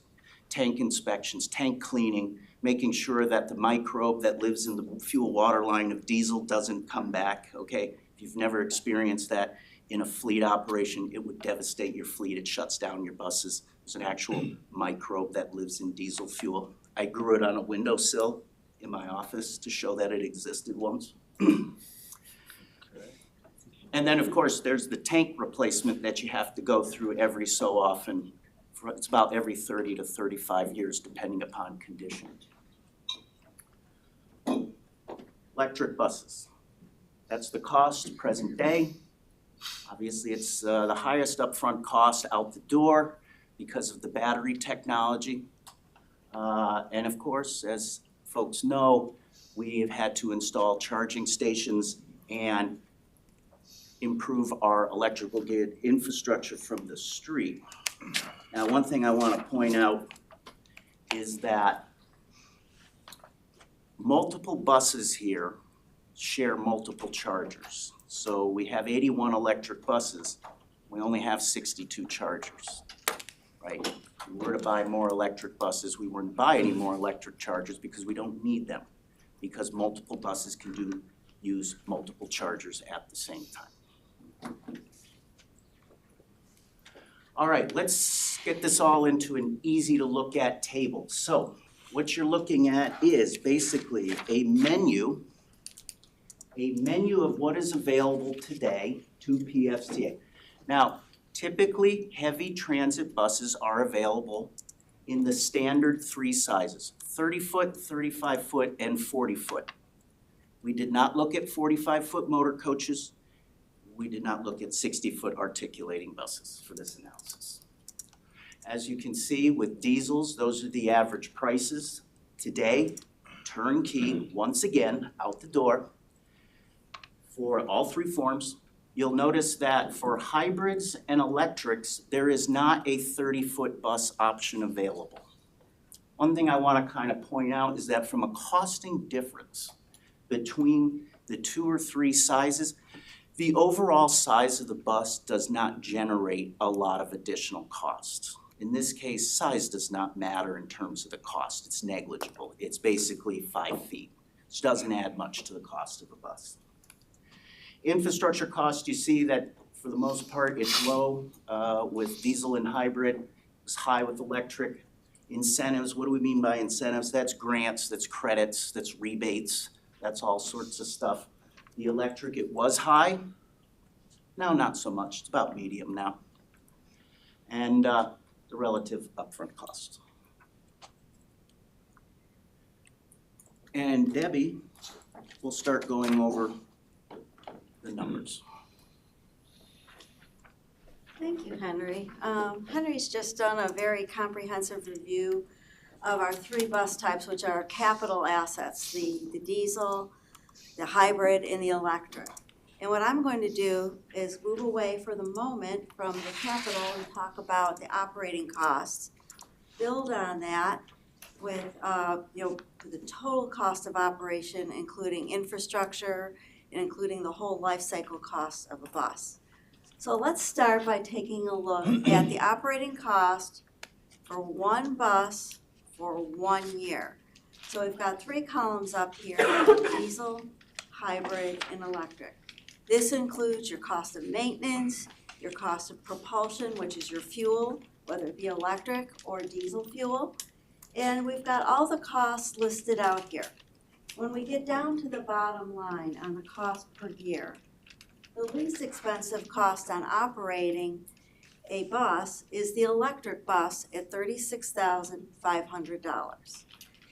tank inspections, tank cleaning, making sure that the microbe that lives in the fuel water line of diesel doesn't come back, okay? If you've never experienced that in a fleet operation, it would devastate your fleet. It shuts down your buses. There's an actual microbe that lives in diesel fuel. I grew it on a windowsill in my office to show that it existed once. And then, of course, there's the tank replacement that you have to go through every so often. It's about every 30 to 35 years, depending upon condition. Electric buses. That's the cost present day. Obviously, it's the highest upfront cost out the door because of the battery technology. And of course, as folks know, we have had to install charging stations and improve our electrical grid infrastructure from the street. Now, one thing I want to point out is that multiple buses here share multiple chargers. So we have 81 electric buses. We only have 62 chargers, right? If we were to buy more electric buses, we wouldn't buy any more electric chargers because we don't need them, because multiple buses can use multiple chargers at the same time. All right, let's get this all into an easy to look at table. So what you're looking at is basically a menu of what is available today to PSTA. Now, typically heavy transit buses are available in the standard three sizes, 30-foot, 35-foot, and 40-foot. We did not look at 45-foot motor coaches. We did not look at 60-foot articulating buses for this analysis. As you can see with diesels, those are the average prices today, turnkey, once again, out the door for all three forms. You'll notice that for hybrids and electrics, there is not a 30-foot bus option available. One thing I want to kind of point out is that from a costing difference between the two or three sizes, the overall size of the bus does not generate a lot of additional costs. In this case, size does not matter in terms of the cost. It's negligible. It's basically 5 feet, which doesn't add much to the cost of the bus. Infrastructure cost, you see that for the most part, it's low with diesel and hybrid. It's high with electric. Incentives, what do we mean by incentives? That's grants, that's credits, that's rebates, that's all sorts of stuff. The electric, it was high. Now not so much, it's about medium now. And the relative upfront cost. And Debbie will start going over the numbers. Thank you, Henry. Henry's just done a very comprehensive review of our three bus types, which are capital assets, the diesel, the hybrid, and the electric. And what I'm going to do is move away for the moment from the capital and talk about the operating costs, build on that with the total cost of operation, including infrastructure and including the whole life cycle costs of a bus. So let's start by taking a look at the operating cost for one bus for 1 year. So we've got three columns up here, diesel, hybrid, and electric. This includes your cost of maintenance, your cost of propulsion, which is your fuel, whether it be electric or diesel fuel. And we've got all the costs listed out here. When we get down to the bottom line on the cost per year, the least expensive cost on operating a bus is the electric bus at $36,500.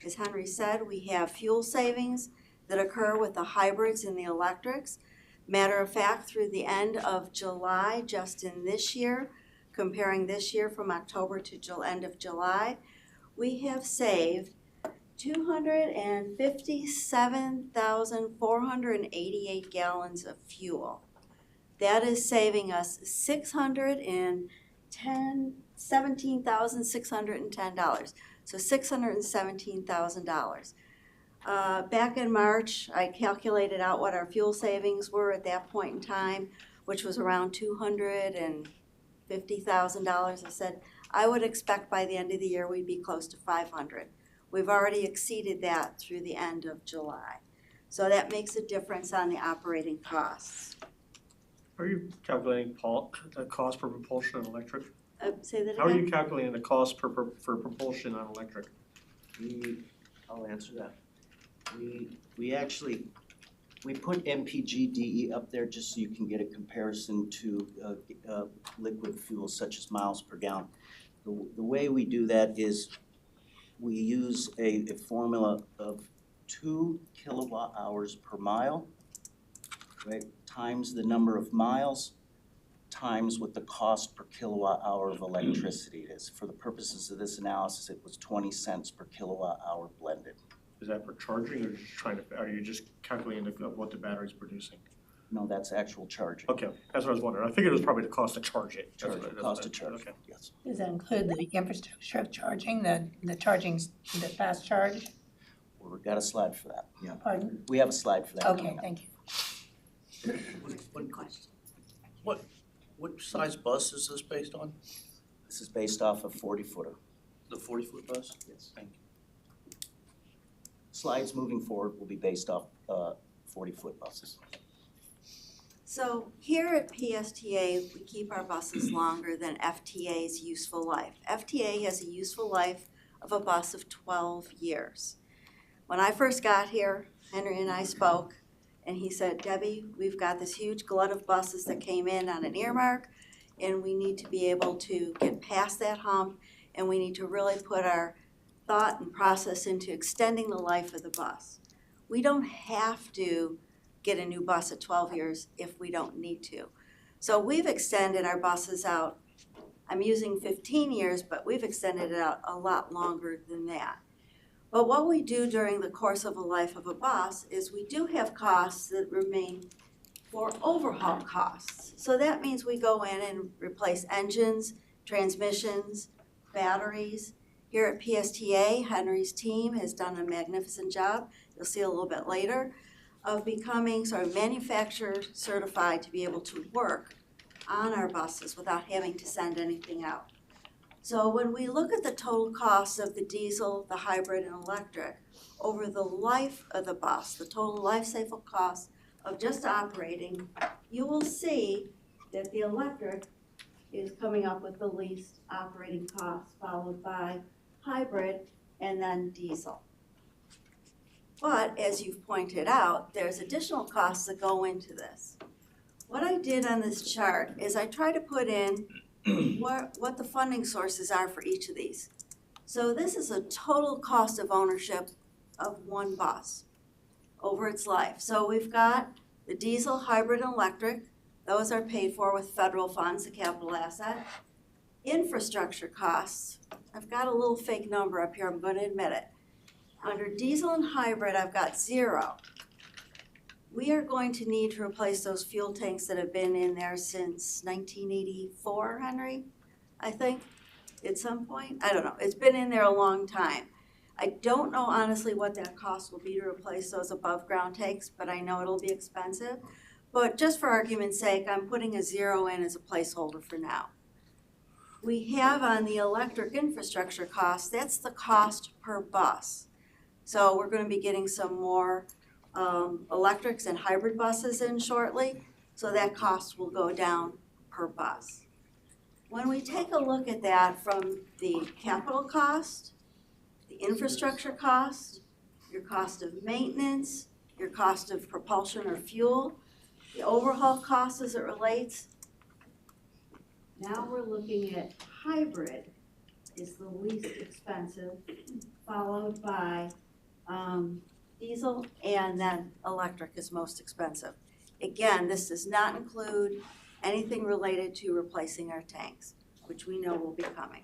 As Henry said, we have fuel savings that occur with the hybrids and the electrics. Matter of fact, through the end of July, just in this year, comparing this year from October to end of July, we have saved 257,488 gallons of fuel. That is saving us $17,610. So $617,000. Back in March, I calculated out what our fuel savings were at that point in time, which was around $250,000. I said, I would expect by the end of the year we'd be close to 500. We've already exceeded that through the end of July. So that makes a difference on the operating costs. Are you calculating the cost per propulsion on electric? Say that again? How are you calculating the cost for propulsion on electric? I'll answer that. We actually put MPGDE up there just so you can get a comparison to liquid fuels such as miles per gallon. The way we do that is we use a formula of 2 kilowatt hours per mile, right, times the number of miles, times what the cost per kilowatt hour of electricity is. For the purposes of this analysis, it was 20 cents per kilowatt hour blended. Is that for charging, or are you just calculating what the battery's producing? No, that's actual charging. Okay, that's what I was wondering. I figured it was probably the cost to charge it. Cost to charge, okay. yes. Does that include the infrastructure of charging, the fast charge? We've got a slide for that. Yeah. Pardon? We have a slide for that. Okay, thank you. Good question. What size bus is this based on? This is based off a 40-footer. The 40-foot bus? Yes. Thank you. Slides moving forward will be based off 40-foot buses. So here at PSTA, we keep our buses longer than FTA's useful life. FTA has a useful life of a bus of 12 years. When I first got here, Henry and I spoke, and he said, Debbie, we've got this huge glut of buses that came in on an earmark, and we need to be able to get past that hump and we need to really put our thought and process into extending the life of the bus. We don't have to get a new bus at 12 years if we don't need to. So we've extended our buses out, I'm using 15 years, but we've extended it out a lot longer than that. But what we do during the course of a life of a bus is we do have costs that remain for overhaul costs. So that means we go in and replace engines, transmissions, batteries. Here at PSTA, Henry's team has done a magnificent job, you'll see a little bit later, of becoming sort of manufacturer certified to be able to work on our buses without having to send anything out. So when we look at the total cost of the diesel, the hybrid, and electric over the life of the bus, the total life cycle cost of just operating, you will see that the electric is coming up with the least operating costs, followed by hybrid and then diesel. But as you've pointed out, there's additional costs that go into this. What I did on this chart is I try to put in what the funding sources are for each of these. So this is a total cost of ownership of one bus over its life. So we've got the diesel, hybrid, and electric. Those are paid for with federal funds, the capital asset. Infrastructure costs, I've got a little fake number up here, I'm going to admit it. Under diesel and hybrid, I've got 0. We are going to need to replace those fuel tanks that have been in there since 1984, Henry, I think, at some point. I don't know, it's been in there a long time. I don't know honestly what that cost will be to replace those above ground tanks, but I know it'll be expensive. But just for argument's sake, I'm putting a 0 in as a placeholder for now. We have on the electric infrastructure cost, that's the cost per bus. So we're going to be getting some more electrics and hybrid buses in shortly, so that cost will go down per bus. When we take a look at that from the capital cost, the infrastructure cost, your cost of maintenance, your cost of propulsion or fuel, the overhaul cost as it relates, now we're looking at hybrid is the least expensive, followed by diesel, and then electric is most expensive. Again, this does not include anything related to replacing our tanks, which we know will be coming.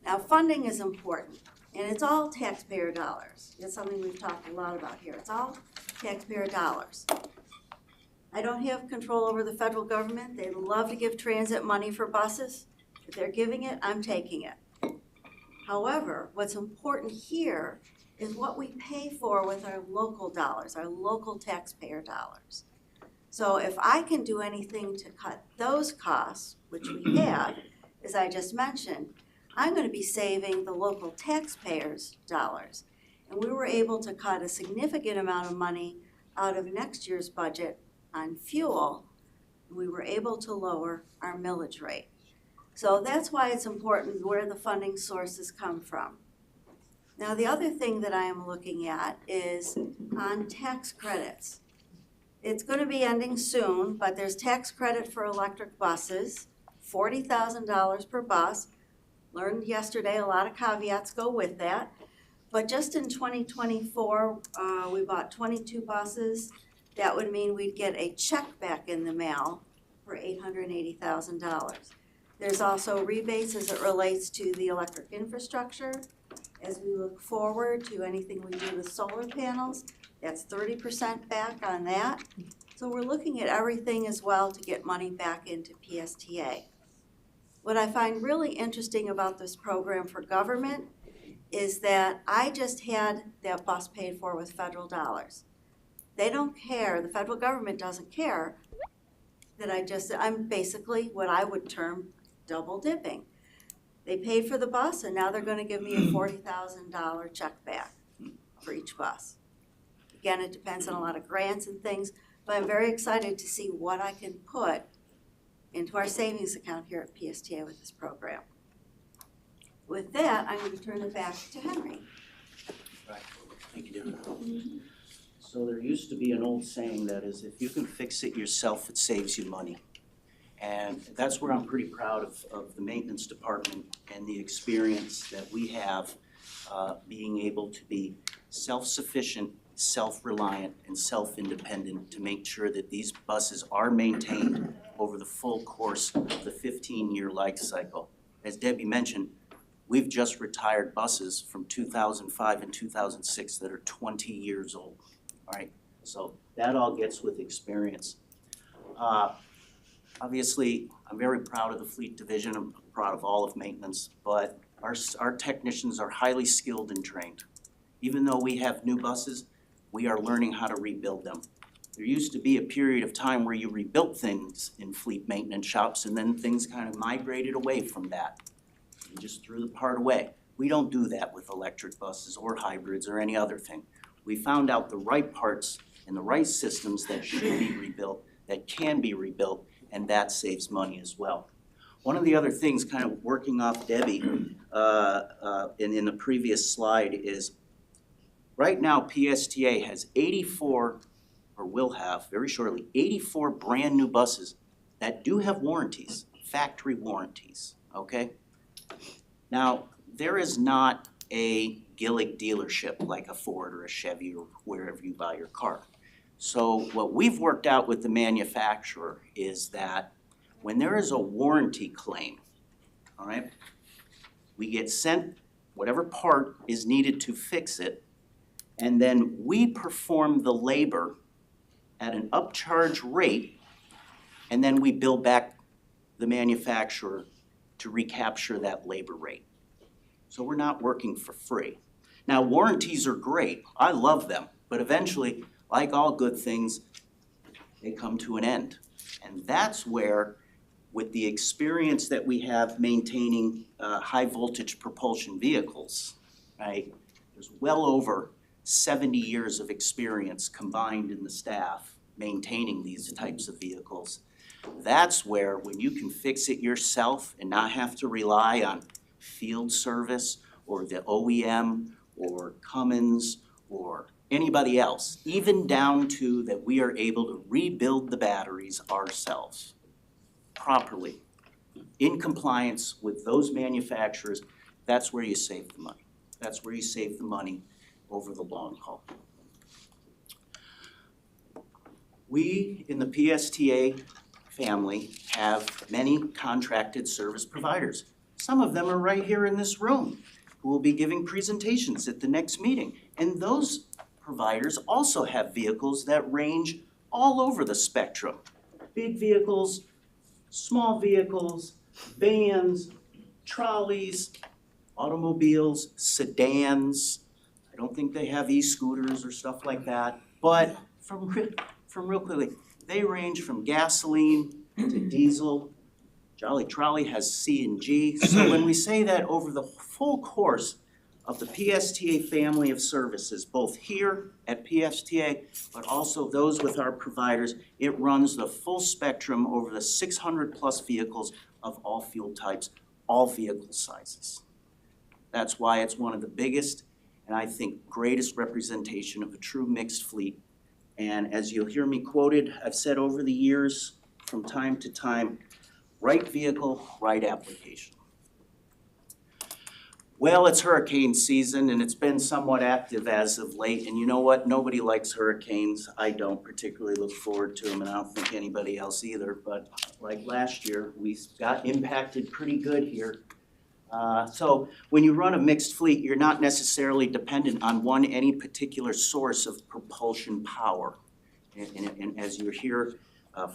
Now, funding is important, and it's all taxpayer dollars. It's something we've talked a lot about here. It's all taxpayer dollars. I don't have control over the federal government. They love to give transit money for buses. If they're giving it, I'm taking it. However, what's important here is what we pay for with our local dollars, our local taxpayer dollars. So if I can do anything to cut those costs, which we have, as I just mentioned, I'm going to be saving the local taxpayers' dollars. And we were able to cut a significant amount of money out of next year's budget on fuel. We were able to lower our millage rate. So that's why it's important where the funding sources come from. Now, the other thing that I am looking at is on tax credits. It's going to be ending soon, but there's tax credit for electric buses, $40,000 per bus. Learned yesterday a lot of caveats go with that. But just in 2024, we bought 22 buses. That would mean we'd get a check back in the mail for $880,000. There's also rebates as it relates to the electric infrastructure. As we look forward to anything we do with solar panels, that's 30% back on that. So we're looking at everything as well to get money back into PSTA. What I find really interesting about this program for government is that I just had that bus paid for with federal dollars. They don't care, the federal government doesn't care that I'm basically what I would term double dipping. They paid for the bus and now they're going to give me a $40,000 check back for each bus. Again, it depends on a lot of grants and things, but I'm very excited to see what I can put into our savings account here at PSTA with this program. With that, I'm going to turn it back to Henry. Thank you, Deborah. So there used to be an old saying that is, if you can fix it yourself, it saves you money. And that's where I'm pretty proud of the maintenance department and the experience that we have being able to be self-sufficient, self-reliant, and self-independent to make sure that these buses are maintained over the full course of the 15-year life cycle. As Debbie mentioned, we've just retired buses from 2005 and 2006 that are 20 years old, all right? So that all gets with experience. Obviously, I'm very proud of the fleet division, I'm proud of all of maintenance, but our technicians are highly skilled and trained. Even though we have new buses, we are learning how to rebuild them. There used to be a period of time where you rebuilt things in fleet maintenance shops and then things kind of migrated away from that. You just threw the part away. We don't do that with electric buses or hybrids or any other thing. We found out the right parts and the right systems that should be rebuilt, that can be rebuilt, and that saves money as well. One of the other things, kind of working off Debbie in the previous slide, is right now PSTA has 84, or will have very shortly, 84 brand new buses that do have warranties, factory warranties, okay? Now, there is not a Gillig dealership like a Ford or a Chevy or wherever you buy your car. So what we've worked out with the manufacturer is that when there is a warranty claim, all right, we get sent whatever part is needed to fix it, and then we perform the labor at an upcharge rate, and then we bill back the manufacturer to recapture that labor rate. So we're not working for free. Now, warranties are great. I love them, but eventually, like all good things, they come to an end. And that's where, with the experience that we have maintaining high voltage propulsion vehicles, right? There's well over 70 years of experience combined in the staff maintaining these types of vehicles. That's where, when you can fix it yourself and not have to rely on field service or the OEM or Cummins or anybody else, even down to that we are able to rebuild the batteries ourselves properly in compliance with those manufacturers, that's where you save the money. That's where you save the money over the long haul. We in the PSTA family have many contracted service providers. Some of them are right here in this room who will be giving presentations at the next meeting. And those providers also have vehicles that range all over the spectrum. Big vehicles, small vehicles, vans, trolleys, automobiles, sedans. I don't think they have e-scooters or stuff like that, but from real quickly, they range from gasoline to diesel. Jolly Trolley has CNG. So when we say that over the full course of the PSTA family of services, both here at PSTA, but also those with our providers, it runs the full spectrum over the 600 plus vehicles of all fuel types, all vehicle sizes. That's why it's one of the biggest and I think greatest representation of a true mixed fleet. And as you'll hear me quoted, I've said over the years, from time to time, right vehicle, right application. Well, it's hurricane season and it's been somewhat active as of late. And you know what? Nobody likes hurricanes. I don't particularly look forward to them, and I don't think anybody else either. But like last year, we got impacted pretty good here. So when you run a mixed fleet, you're not necessarily dependent on any particular source of propulsion power. And as you're here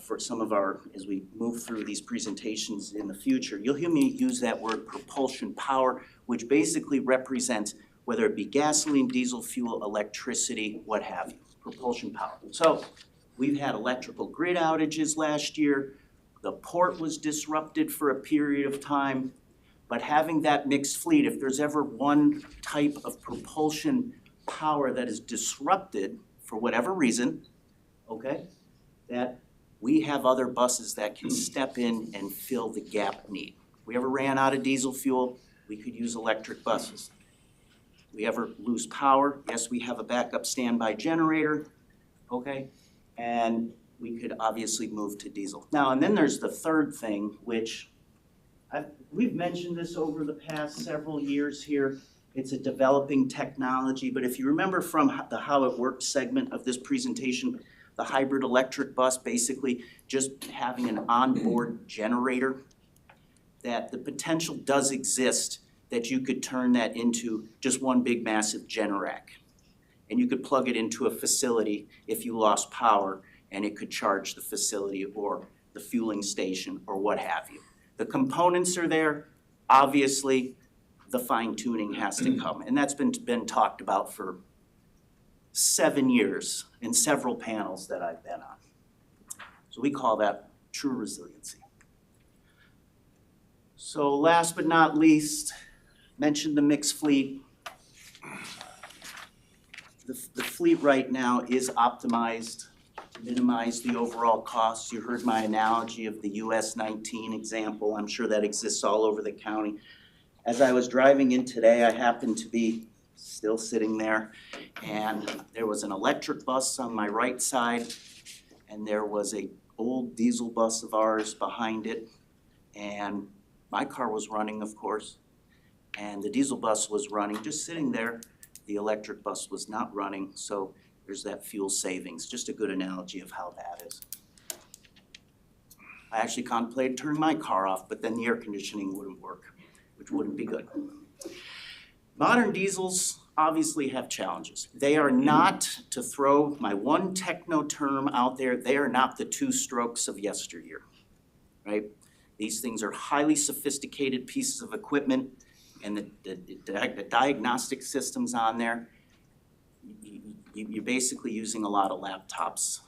for some of our, as we move through these presentations in the future, you'll hear me use that word propulsion power, which basically represents whether it be gasoline, diesel fuel, electricity, what have you, propulsion power. So we've had electrical grid outages last year. The port was disrupted for a period of time. But having that mixed fleet, if there's ever one type of propulsion power that is disrupted for whatever reason, okay, that we have other buses that can step in and fill the gap need. If we ever ran out of diesel fuel, we could use electric buses. If we ever lose power, yes, we have a backup standby generator, okay? And we could obviously move to diesel. Now, and then there's the third thing, which we've mentioned this over the past several years here. It's a developing technology, but if you remember from the How It Works segment of this presentation, the hybrid electric bus, basically just having an onboard generator, that the potential does exist that you could turn that into just one big massive Generac. And you could plug it into a facility if you lost power, and it could charge the facility or the fueling station or what have you. The components are there. Obviously, the fine tuning has to come, and that's been talked about for 7 years in several panels that I've been on. So we call that true resiliency. So last but not least, mentioned the mixed fleet. The fleet right now is optimized to minimize the overall costs. You heard my analogy of the US 19 example. I'm sure that exists all over the county. As I was driving in today, I happened to be still sitting there, and there was an electric bus on my right side, and there was a old diesel bus of ours behind it, and my car was running, of course, and the diesel bus was running, just sitting there. The electric bus was not running, so there's that fuel savings. Just a good analogy of how that is. I actually contemplated turning my car off, but then the air conditioning wouldn't work, which wouldn't be good. Modern diesels obviously have challenges. They are not, to throw my one techno term out there, they are not the two strokes of yesteryear, right? These things are highly sophisticated pieces of equipment, and the diagnostic systems on there, you're basically using a lot of laptops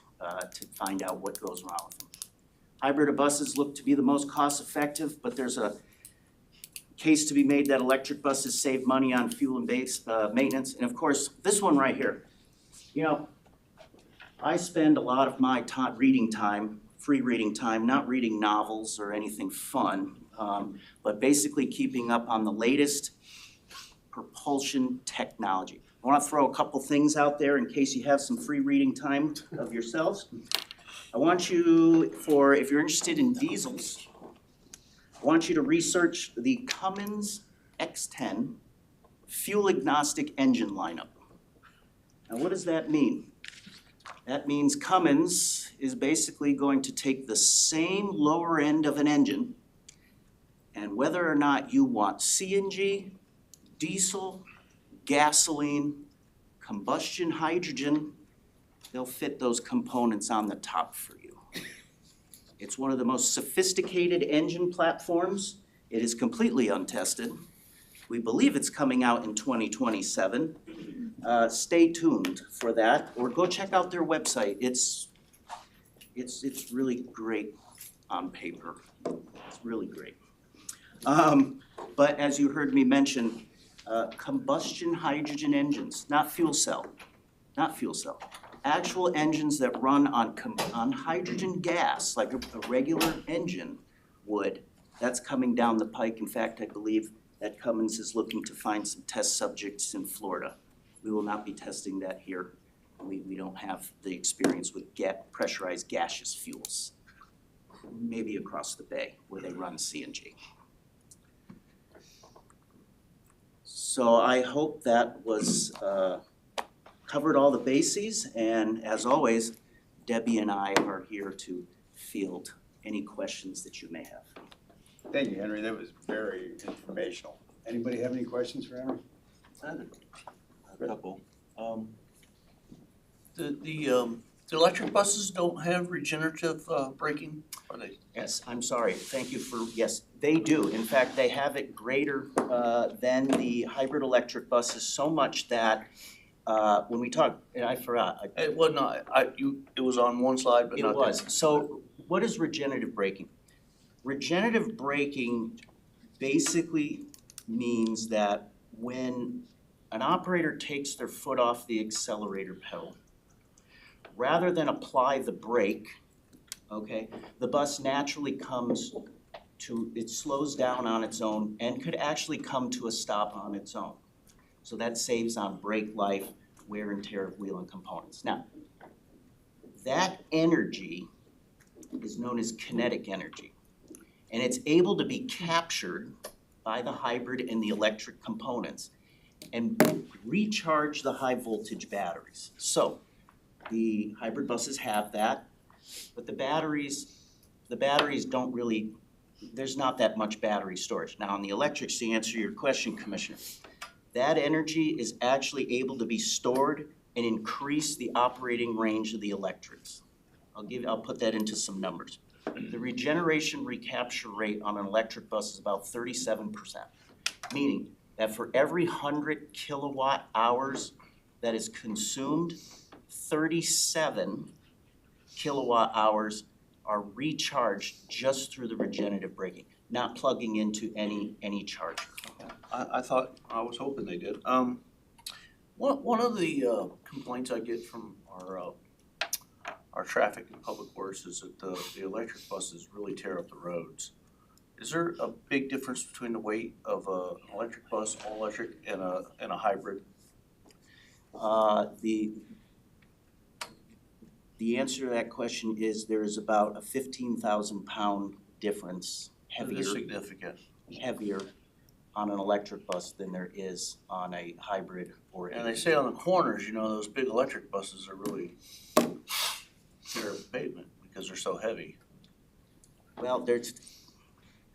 to find out what goes wrong with them. Hybrid buses look to be the most cost effective, but there's a case to be made that electric buses save money on fuel and base maintenance. And of course, this one right here. You know, I spend a lot of my reading time, free reading time, not reading novels or anything fun, but basically keeping up on the latest propulsion technology. I want to throw a couple things out there in case you have some free reading time of yourselves. I want you, if you're interested in diesels, I want you to research the Cummins X10 fuel agnostic engine lineup. Now, what does that mean? That means Cummins is basically going to take the same lower end of an engine, and whether or not you want CNG, diesel, gasoline, combustion hydrogen, they'll fit those components on the top for you. It's one of the most sophisticated engine platforms. It is completely untested. We believe it's coming out in 2027. Stay tuned for that, or go check out their website. It's really great on paper. It's really great. But as you heard me mention, combustion hydrogen engines, not fuel cell, actual engines that run on hydrogen gas, like a regular engine would. That's coming down the pike. In fact, I believe that Cummins is looking to find some test subjects in Florida. We will not be testing that here. We don't have the experience with pressurized gaseous fuels. Maybe across the bay where they run CNG. So I hope that was covered all the bases, and as always, Debbie and I are here to field any questions that you may have. Thank you, Henry. That was very informational. Anybody have any questions for Henry? A couple. The electric buses don't have regenerative braking, are they? Yes, I'm sorry. Thank you for, yes, they do. In fact, they have it greater than the hybrid electric buses, so much that when we talk, and I forgot. It was not, it was on one slide, but not It was. So what is regenerative braking? Regenerative braking basically means that when an operator takes their foot off the accelerator pedal, rather than apply the brake, okay, the bus naturally comes to, it slows down on its own and could actually come to a stop on its own. So that saves on brake life, wear and tear of wheel and components. Now, that energy is known as kinetic energy. And it's able to be captured by the hybrid and the electric components and recharge the high voltage batteries. So the hybrid buses have that, but the batteries don't really, there's not that much battery storage. Now on the electrics, to answer your question, Commissioner, that energy is actually able to be stored and increase the operating range of the electrics. I'll put that into some numbers. The regeneration recapture rate on an electric bus is about 37%, meaning that for every 100 kilowatt hours that is consumed, 37 kilowatt hours are recharged just through the regenerative braking, not plugging into any charger. I was hoping they did. One of the complaints I get from our traffic and public works is that the electric buses really tear up the roads. Is there a big difference between the weight of an electric bus, all electric, and a hybrid? The answer to that question is there is about a 15,000 pound difference, It is significant. heavier on an electric bus than there is on a hybrid or. And they say on the corners, you know, those big electric buses are really tear up the pavement because they're so heavy. Well,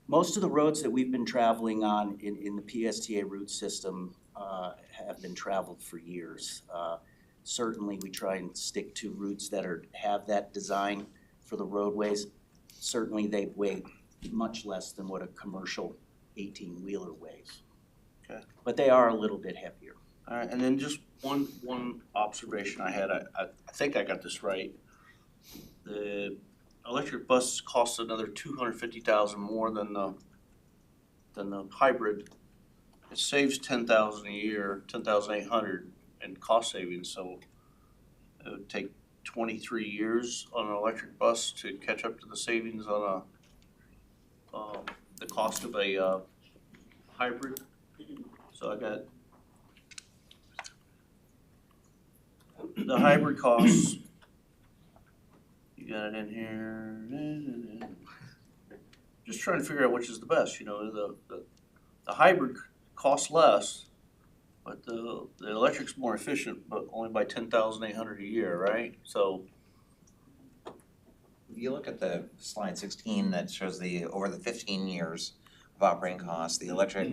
most of the roads that we've been traveling on in the PSTA route system have been traveled for years. Certainly, we try and stick to routes that have that design for the roadways. Certainly, they weigh much less than what a commercial 18-wheeler weighs. Okay. But they are a little bit heavier. All right, and then just one observation I had, I think I got this right. The electric bus costs another $250,000 more than the hybrid. It saves $10,000 a year, $10,800 in cost savings, so it would take 23 years on an electric bus to catch up to the savings on the cost of a hybrid. So I got the hybrid costs. You got it in here. Just trying to figure out which is the best, you know, the hybrid costs less, but the electric's more efficient, but only by $10,800 a year, right? So If you look at the slide 16 that shows over the 15 years of operating costs, the electric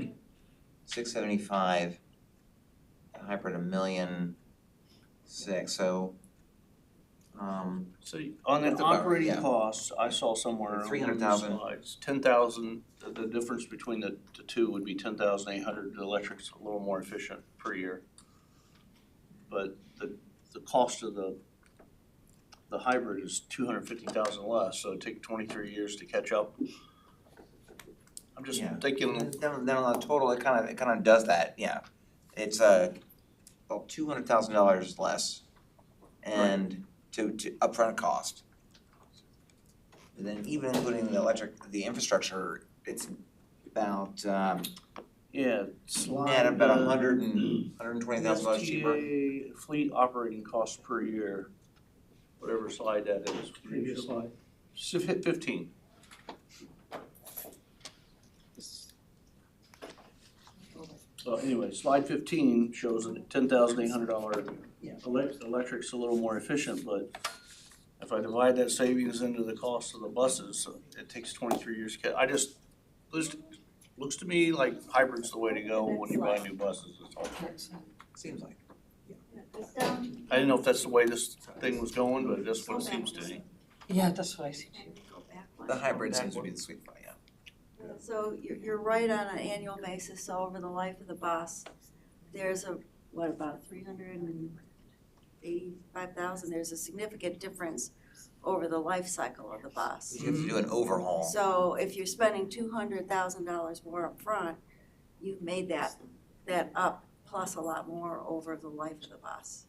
675, the hybrid $1.6 million. So on the that's about- operating yeah. costs, I saw somewhere on one of the 300,000. slides, 10,000, the difference between the two would be 10,800. The electric's a little more efficient per year. But the cost of the hybrid is 250,000 less, so it'd take 23 years to catch up. I'm just Yeah. thinking, then on the total, it kind of does that, yeah. It's about $200,000 less and to upfront cost. And then even including the infrastructure, it's about net about $120,000 cheaper. STA fleet operating costs per year, whatever slide that is. Previous slide. 15. So anyway, slide 15 shows a $10,800 electric's a little more efficient, but if I divide that savings into the cost of the buses, it takes 23 years to get. Looks to me like hybrid's the way to go when you buy new buses. Seems like. I didn't know if that's the way this thing was going, but that's what it seems to me. Yeah, that's what I see too. The hybrid seems to be the sweet spot, yeah. So you're right on an annual basis, so over the life of the bus, there's about 385,000, there's a significant difference over the life cycle of the bus. You have to do an overhaul. So if you're spending $200,000 more up front, you've made that up plus a lot more over the life of the bus.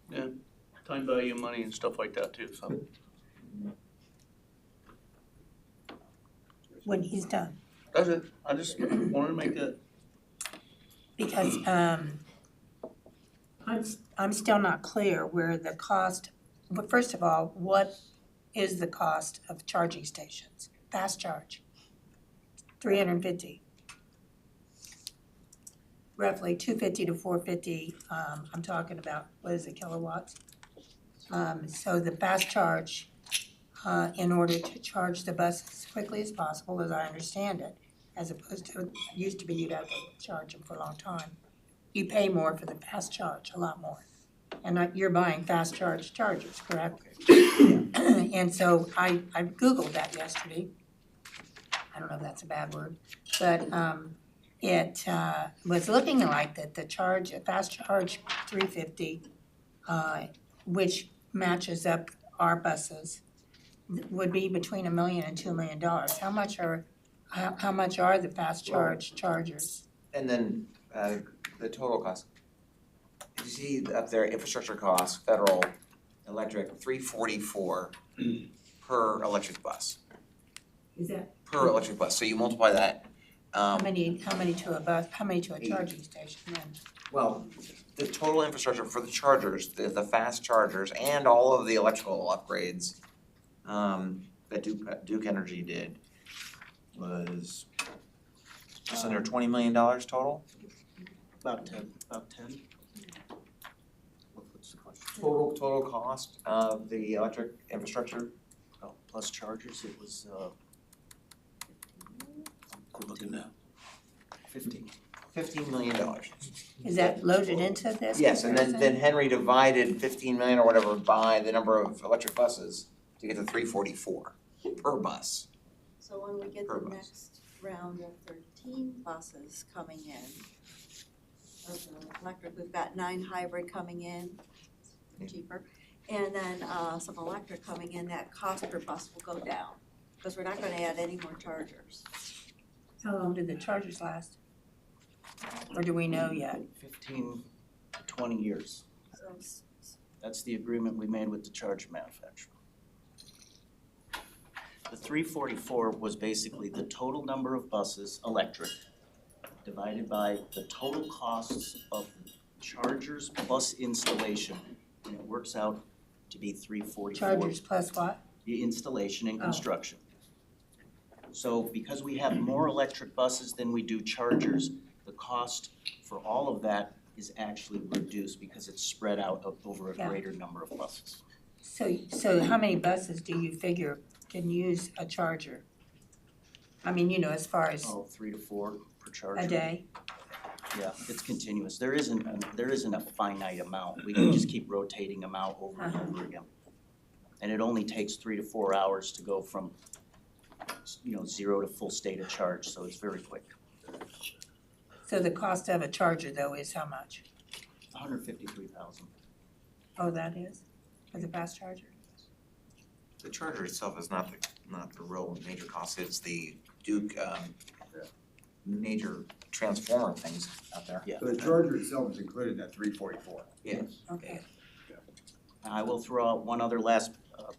Yeah, time value of money and stuff like that too, so. When he's done. That's it, I just wanted to make that. Because I'm still not clear where the cost, but first of all, what is the cost of charging stations? Fast charge, 350. Roughly 250 to 450, I'm talking about, what is it, kilowatts? So the fast charge, in order to charge the bus as quickly as possible, as I understand it, as opposed to, it used to be you'd have to charge them for a long time. You pay more for the fast charge, a lot more. And you're buying fast charge chargers, correct? And so I Googled that yesterday. I don't know if that's a bad word, but it was looking like that the fast charge 350, which matches up our buses, would be between $1 million and $2 million. How much are the fast charge chargers? And then the total cost. You see up there, infrastructure costs, federal, electric, $344 per electric bus. Is that Per electric bus, so you multiply that. how many to a bus? How many to a charging station then? Well, the total infrastructure for the chargers, the fast chargers, and all of the electrical upgrades that Duke Energy did was just under $20 million total. About 10. What's the question? Total cost of the electric infrastructure. Oh, plus chargers, it was, I'm looking now. 15 million. Is that loaded into this? Yes, and then comparison? Henry divided 15 million or whatever by the number of electric buses to get to 344 per bus. So when we get Per the bus. next round of 13 buses coming in, of the electric, we've got 9 hybrid coming in, cheaper, and then some electric coming in, that cost per bus will go down, because we're not gonna add any more chargers. How long did the chargers last? Or do we know yet? 15 to 20 years. So That's the agreement we made with the charger manufacturer. The 344 was basically the total number of buses, electric, divided by the total costs of chargers plus installation, and it works out to be 344. Chargers plus what? The installation and Oh. construction. So because we have more electric buses than we do chargers, the cost for all of that is actually reduced because it's spread out over a Yeah. greater number of buses. So how many buses do you figure can use a charger? I mean, as far as 3 to 4 per charger. a day? Yeah, it's continuous. There isn't a finite amount. We can just keep rotating them out over and over again. And it only takes 3 to 4 hours to go from, 0 to full state of charge, so it's very quick. So the cost of a charger though is how much? $153,000. Oh, that is, for the fast charger? The charger itself is not the real major cost, it's the Duke major transformer things out there. Yeah. So the charger itself is included in that 344. Yes. Okay. I will throw out one other last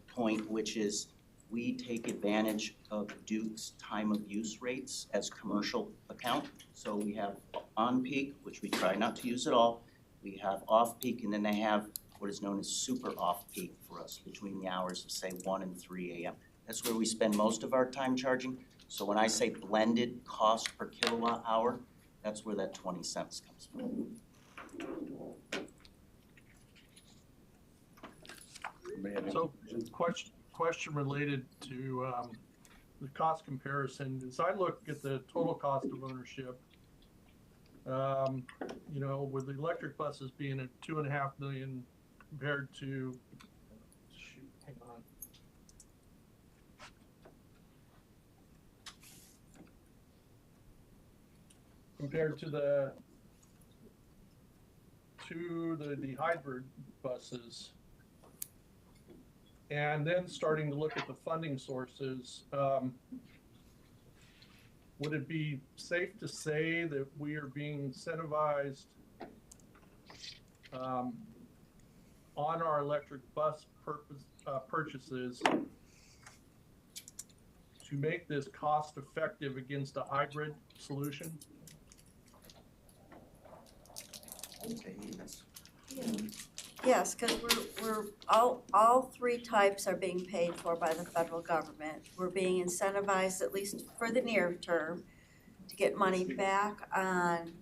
point, which is we take advantage of Duke's time of use rates as commercial account. So we have on-peak, which we try not to use at all. We have off-peak, and then they have what is known as super off-peak for us between the hours of, say, 1 and 3 a.m. That's where we spend most of our time charging. So when I say blended cost per kilowatt hour, that's where that 20 cents comes from. So, question related to the cost comparison. As I look at the total cost of ownership, with the electric buses being at $2.5 million compared to, hang on. Compared to the hybrid buses. And then starting to look at the funding sources, would it be safe to say that we are being incentivized on our electric bus purchases to make this cost effective against a hybrid solution? Yes, because all three types are being paid for by the federal government. We're being incentivized, at least for the near term, to get money back on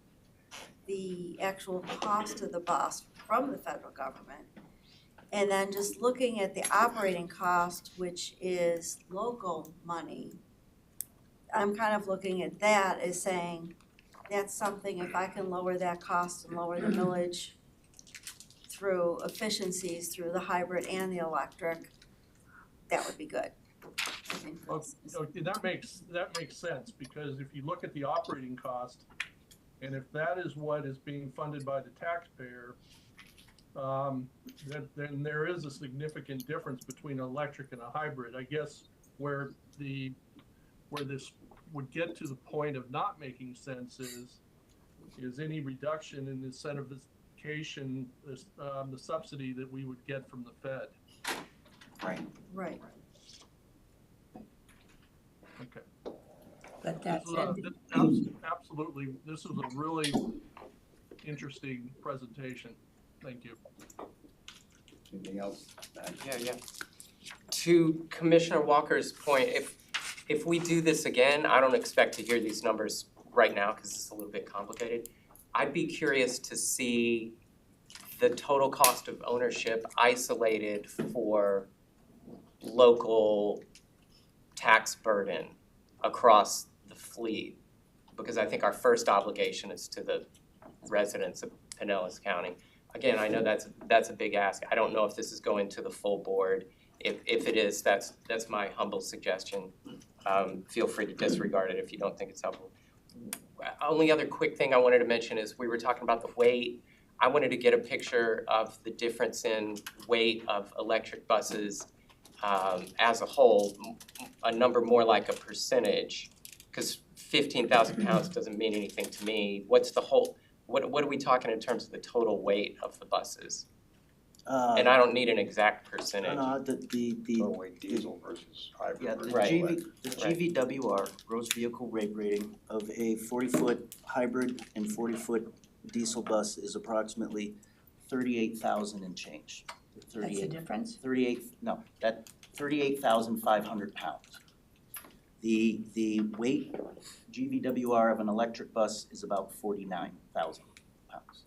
the actual cost of the bus from the federal government. And then just looking at the operating cost, which is local money, I'm kind of looking at that as saying, that's something, if I can lower that cost and lower the millage through efficiencies, through the hybrid and the electric, that would be good. I think that's- Okay, that makes sense, because if you look at the operating cost, and if that is what is being funded by the taxpayer, then there is a significant difference between an electric and a hybrid. I guess where this would get to the point of not making sense is any reduction in incentivization, the subsidy that we would get from the Fed. Right. Right. Okay. But that said, Absolutely, this is a really interesting presentation. Thank you. Anything else? Yeah. To Commissioner Walker's point, if we do this again, I don't expect to hear these numbers right now because it's a little bit complicated. I'd be curious to see the total cost of ownership isolated for local tax burden across the fleet, because I think our first obligation is to the residents of Pinellas County. Again, I know that's a big ask. I don't know if this is going to the full board. If it is, that's my humble suggestion. Feel free to disregard it if you don't think it's helpful. Only other quick thing I wanted to mention is we were talking about the weight. I wanted to get a picture of the difference in weight of electric buses as a whole, a number more like a percentage, because 15,000 pounds doesn't mean anything to me. What's the whole? What are we talking in terms of the total weight of the buses? And I don't need an exact percentage. Total weight diesel versus hybrid. Yeah, the versus the electric. GVWR, gross vehicle weight rating of a 40-foot hybrid and 40-foot diesel bus is approximately 38,000 and change. that's the difference? 38,500 pounds. The weight GVWR of an electric bus is about 49,000 pounds.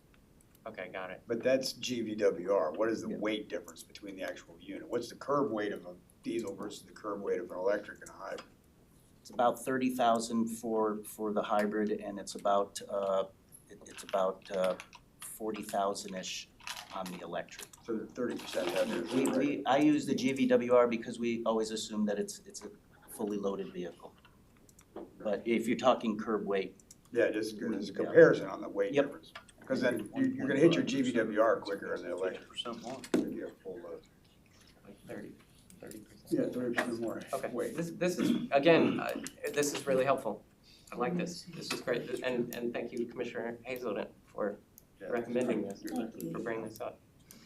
Okay, got it. But that's GVWR. What is the weight difference between the actual unit? What's the curb weight of a diesel versus the curb weight of an electric and a hybrid? It's about 30,000 for the hybrid, and it's about 40,000-ish on the electric. So they're 30% heavier. I use the GVWR because we always assume that it's a fully loaded vehicle. But if you're talking curb weight. Yeah, just as a comparison on the weight difference. Because then you're gonna hit your GVWR quicker in the electric. 30% more. If you have full load. Like 30%. Yeah, 30% more Okay, weight. this is, again, this is really helpful. I like this. This is great. And thank you, Commissioner Hazelden, for recommending this, for bringing this up.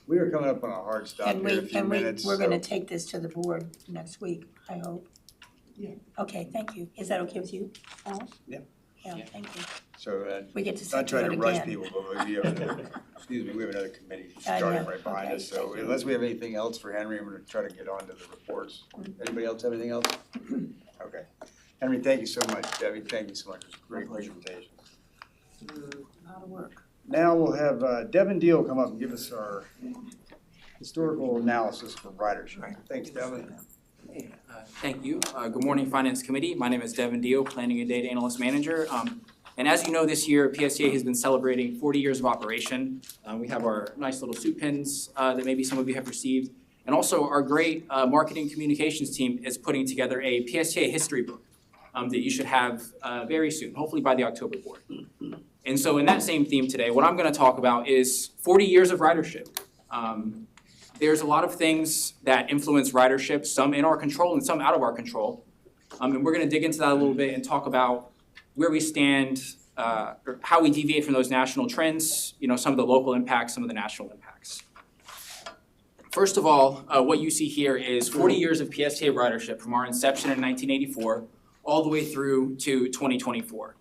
We are coming up on a hard stop here in a few minutes. We're gonna so- take this to the board next week, I hope. Yeah. Okay, thank you. Is that okay with you, Al? Yeah. Yeah, thank you. So, We get to not sit trying through to it rush again. people, but we have another, excuse me, we have another committee I starting know. right behind Okay, us. So thank you. unless we have anything else for Henry, I'm gonna try to get on to the reports. Anybody else have anything else? Okay. Henry, thank you so much. Debbie, thank you so much. It was a great presentation. A lot of work. Now we'll have Devin Deal come up and give us our historical analysis for ridership. Thanks, Devin. Thank you. Good morning, Finance Committee. My name is Devin Dio, Planning and Data Analyst Manager. And as you know, this year, PSTA has been celebrating 40 years of operation. We have our nice little soup pins that maybe some of you have received. And also our great marketing communications team is putting together a PSTA history book that you should have very soon, hopefully by the October board. And so in that same theme today, what I'm gonna talk about is 40 years of ridership. There's a lot of things that influence ridership, some in our control and some out of our control. And we're gonna dig into that a little bit and talk about where we stand, or how we deviate from those national trends, some of the local impacts, some of the national impacts. First of all, what you see here is 40 years of PSTA ridership from our inception in 1984 all the way through to 2024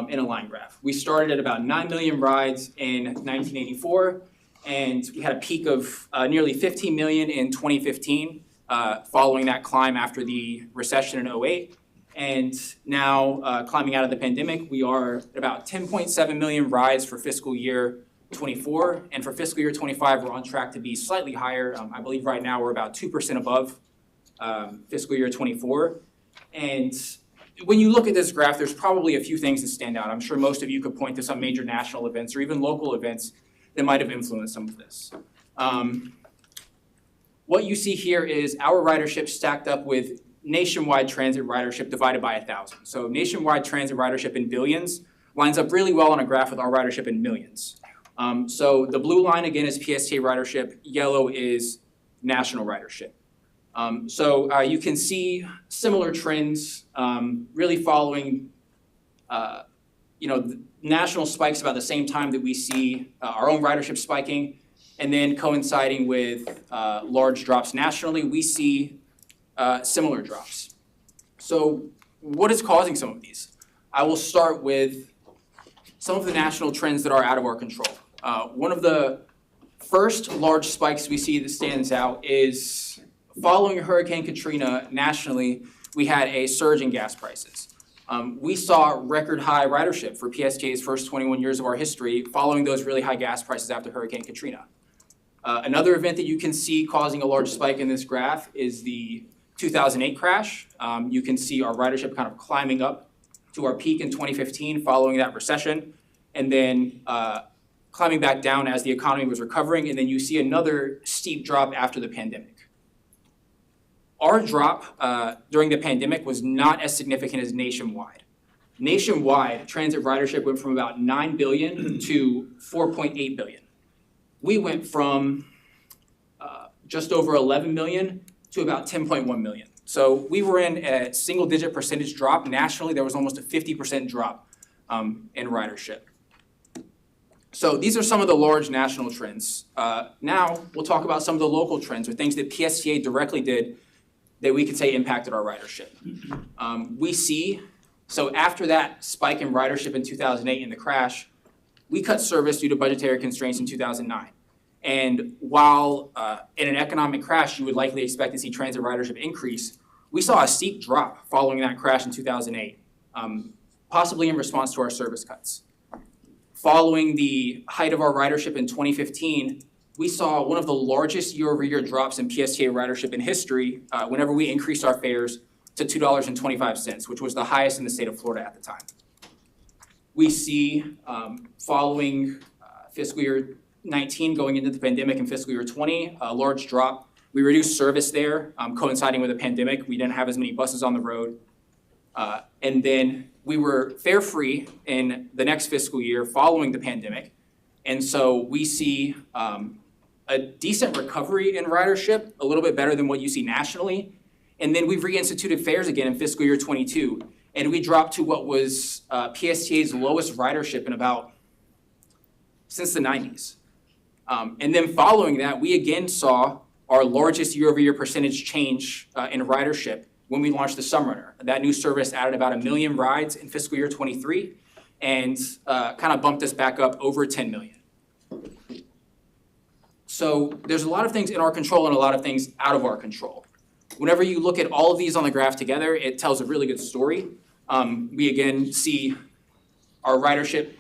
in a line graph. We started at about 9 million rides in 1984, And we had a peak of nearly 15 million in 2015, following that climb after the recession in 08. And now climbing out of the pandemic, we are at about 10.7 million rides for fiscal year 24. And for fiscal year 25, we're on track to be slightly higher. I believe right now we're about 2% above fiscal year 24. And when you look at this graph, there's probably a few things that stand out. I'm sure most of you could point to some major national events or even local events that might have influenced some of this. What you see here is our ridership stacked up with nationwide transit ridership divided by 1,000. So nationwide transit ridership in billions lines up really well on a graph with our ridership in millions. So the blue line again is PSTA ridership, yellow is national ridership. So you can see similar trends really following the national spikes about the same time that we see our own ridership spiking, and then coinciding with large drops nationally, we see similar drops. So what is causing some of these? I will start with some of the national trends that are out of our control. One of the first large spikes we see that stands out is following Hurricane Katrina nationally, we had a surge in gas prices. We saw record high ridership for PSTA's first 21 years of our history following those really high gas prices after Hurricane Katrina. Another event that you can see causing a large spike in this graph is the 2008 crash. You can see our ridership kind of climbing up to our peak in 2015 following that recession, and then climbing back down as the economy was recovering, and then you see another steep drop after the pandemic. Our drop during the pandemic was not as significant as nationwide. Nationwide, transit ridership went from about 9 billion to 4.8 billion. We went from just over 11 million to about 10.1 million. So we were in a single-digit percentage drop. Nationally, there was almost a 50% drop in ridership. So these are some of the large national trends. Now we'll talk about some of the local trends or things that PSTA directly did that we could say impacted our ridership. We see, so after that spike in ridership in 2008 in the crash, we cut service due to budgetary constraints in 2009. And while in an economic crash, you would likely expect to see transit ridership increase, we saw a steep drop following that crash in 2008, possibly in response to our service cuts. Following the height of our ridership in 2015, we saw one of the largest year-over-year drops in PSTA ridership in history whenever we increased our fares to $2.25, which was the highest in the state of Florida at the time. We see following fiscal year 19 going into the pandemic in fiscal year 20, a large drop. We reduced service there, coinciding with the pandemic. We didn't have as many buses on the road. And then we were fare-free in the next fiscal year following the pandemic. And so we see a decent recovery in ridership, a little bit better than what you see nationally. And then we've reinstituted fares again in fiscal year 22. And we dropped to what was PSTA's lowest ridership in about since the 90s. And then following that, we again saw our largest year-over-year percentage change in ridership when we launched the Sunrunner. That new service added about 1 million rides in fiscal year 23 and kind of bumped us back up over 10 million. So there's a lot of things in our control and a lot of things out of our control. Whenever you look at all of these on the graph together, it tells a really good story. We again see our ridership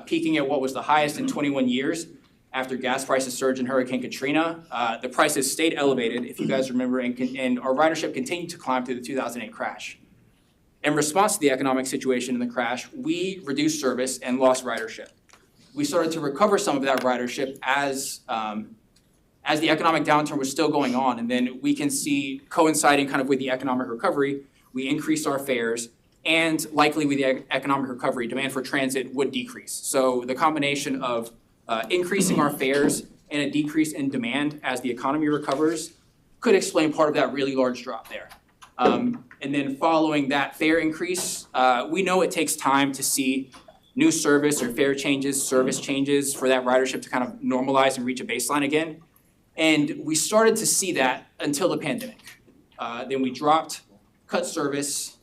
peaking at what was the highest in 21 years after gas prices surged in Hurricane Katrina. The prices stayed elevated, if you guys remember, and our ridership continued to climb through the 2008 crash. In response to the economic situation in the crash, we reduced service and lost ridership. We started to recover some of that ridership as the economic downturn was still going on, and then we can see coinciding kind of with the economic recovery, we increased our fares, and likely with the economic recovery, demand for transit would decrease. So the combination of increasing our fares and a decrease in demand as the economy recovers could explain part of that really large drop there. And then following that fare increase, we know it takes time to see new service or fare changes, service changes for that ridership to kind of normalize and reach a baseline again. And we started to see that until the pandemic. Then we dropped, cut service,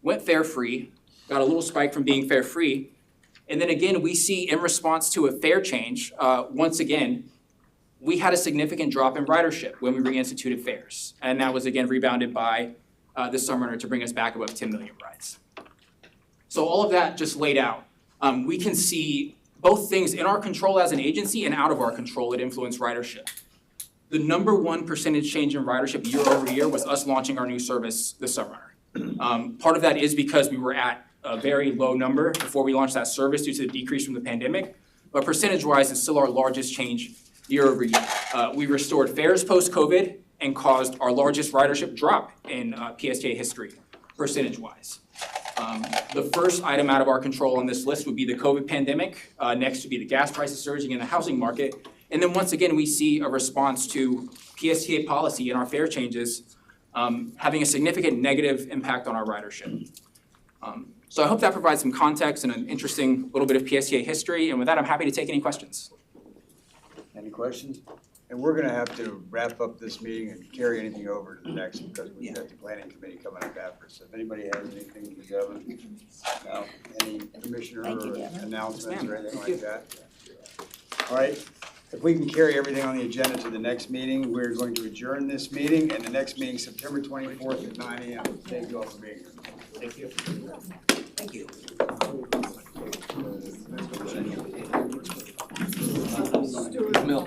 went fare-free, got a little spike from being fare-free. And then again, we see in response to a fare change, once again, we had a significant drop in ridership when we reinstituted fares. And that was again rebounded by the summer to bring us back above 10 million rides. So all of that just laid out, we can see both things in our control as an agency and out of our control that influence ridership. The number one percentage change in ridership year over year was us launching our new service this summer. Part of that is because we were at a very low number before we launched that service due to the decrease from the pandemic, but percentage-wise, it's still our largest change year over year. We restored fares post-COVID and caused our largest ridership drop in PSTA history, percentage-wise. The first item out of our control on this list would be the COVID pandemic. Next would be the gas prices surging in the housing market. And then once again, we see a response to PSTA policy and our fare changes having a significant negative impact on our ridership. So I hope that provides some context and an interesting little bit of PSTA history. And with that, I'm happy to take any questions. Any questions? And we're gonna have to wrap up this meeting and carry anything over to the next, because we've got the planning committee coming up after. So if anybody has anything for Devin, no, any commissioner Thank you, or Devin. announcements Yes, or ma'am. anything Thank like that? All right, if we can carry everything on the agenda to the next meeting, we're going to adjourn this meeting, and the next meeting, September 24th at 9 AM. Thank you all for being here. Thank you. Thank you. Mill.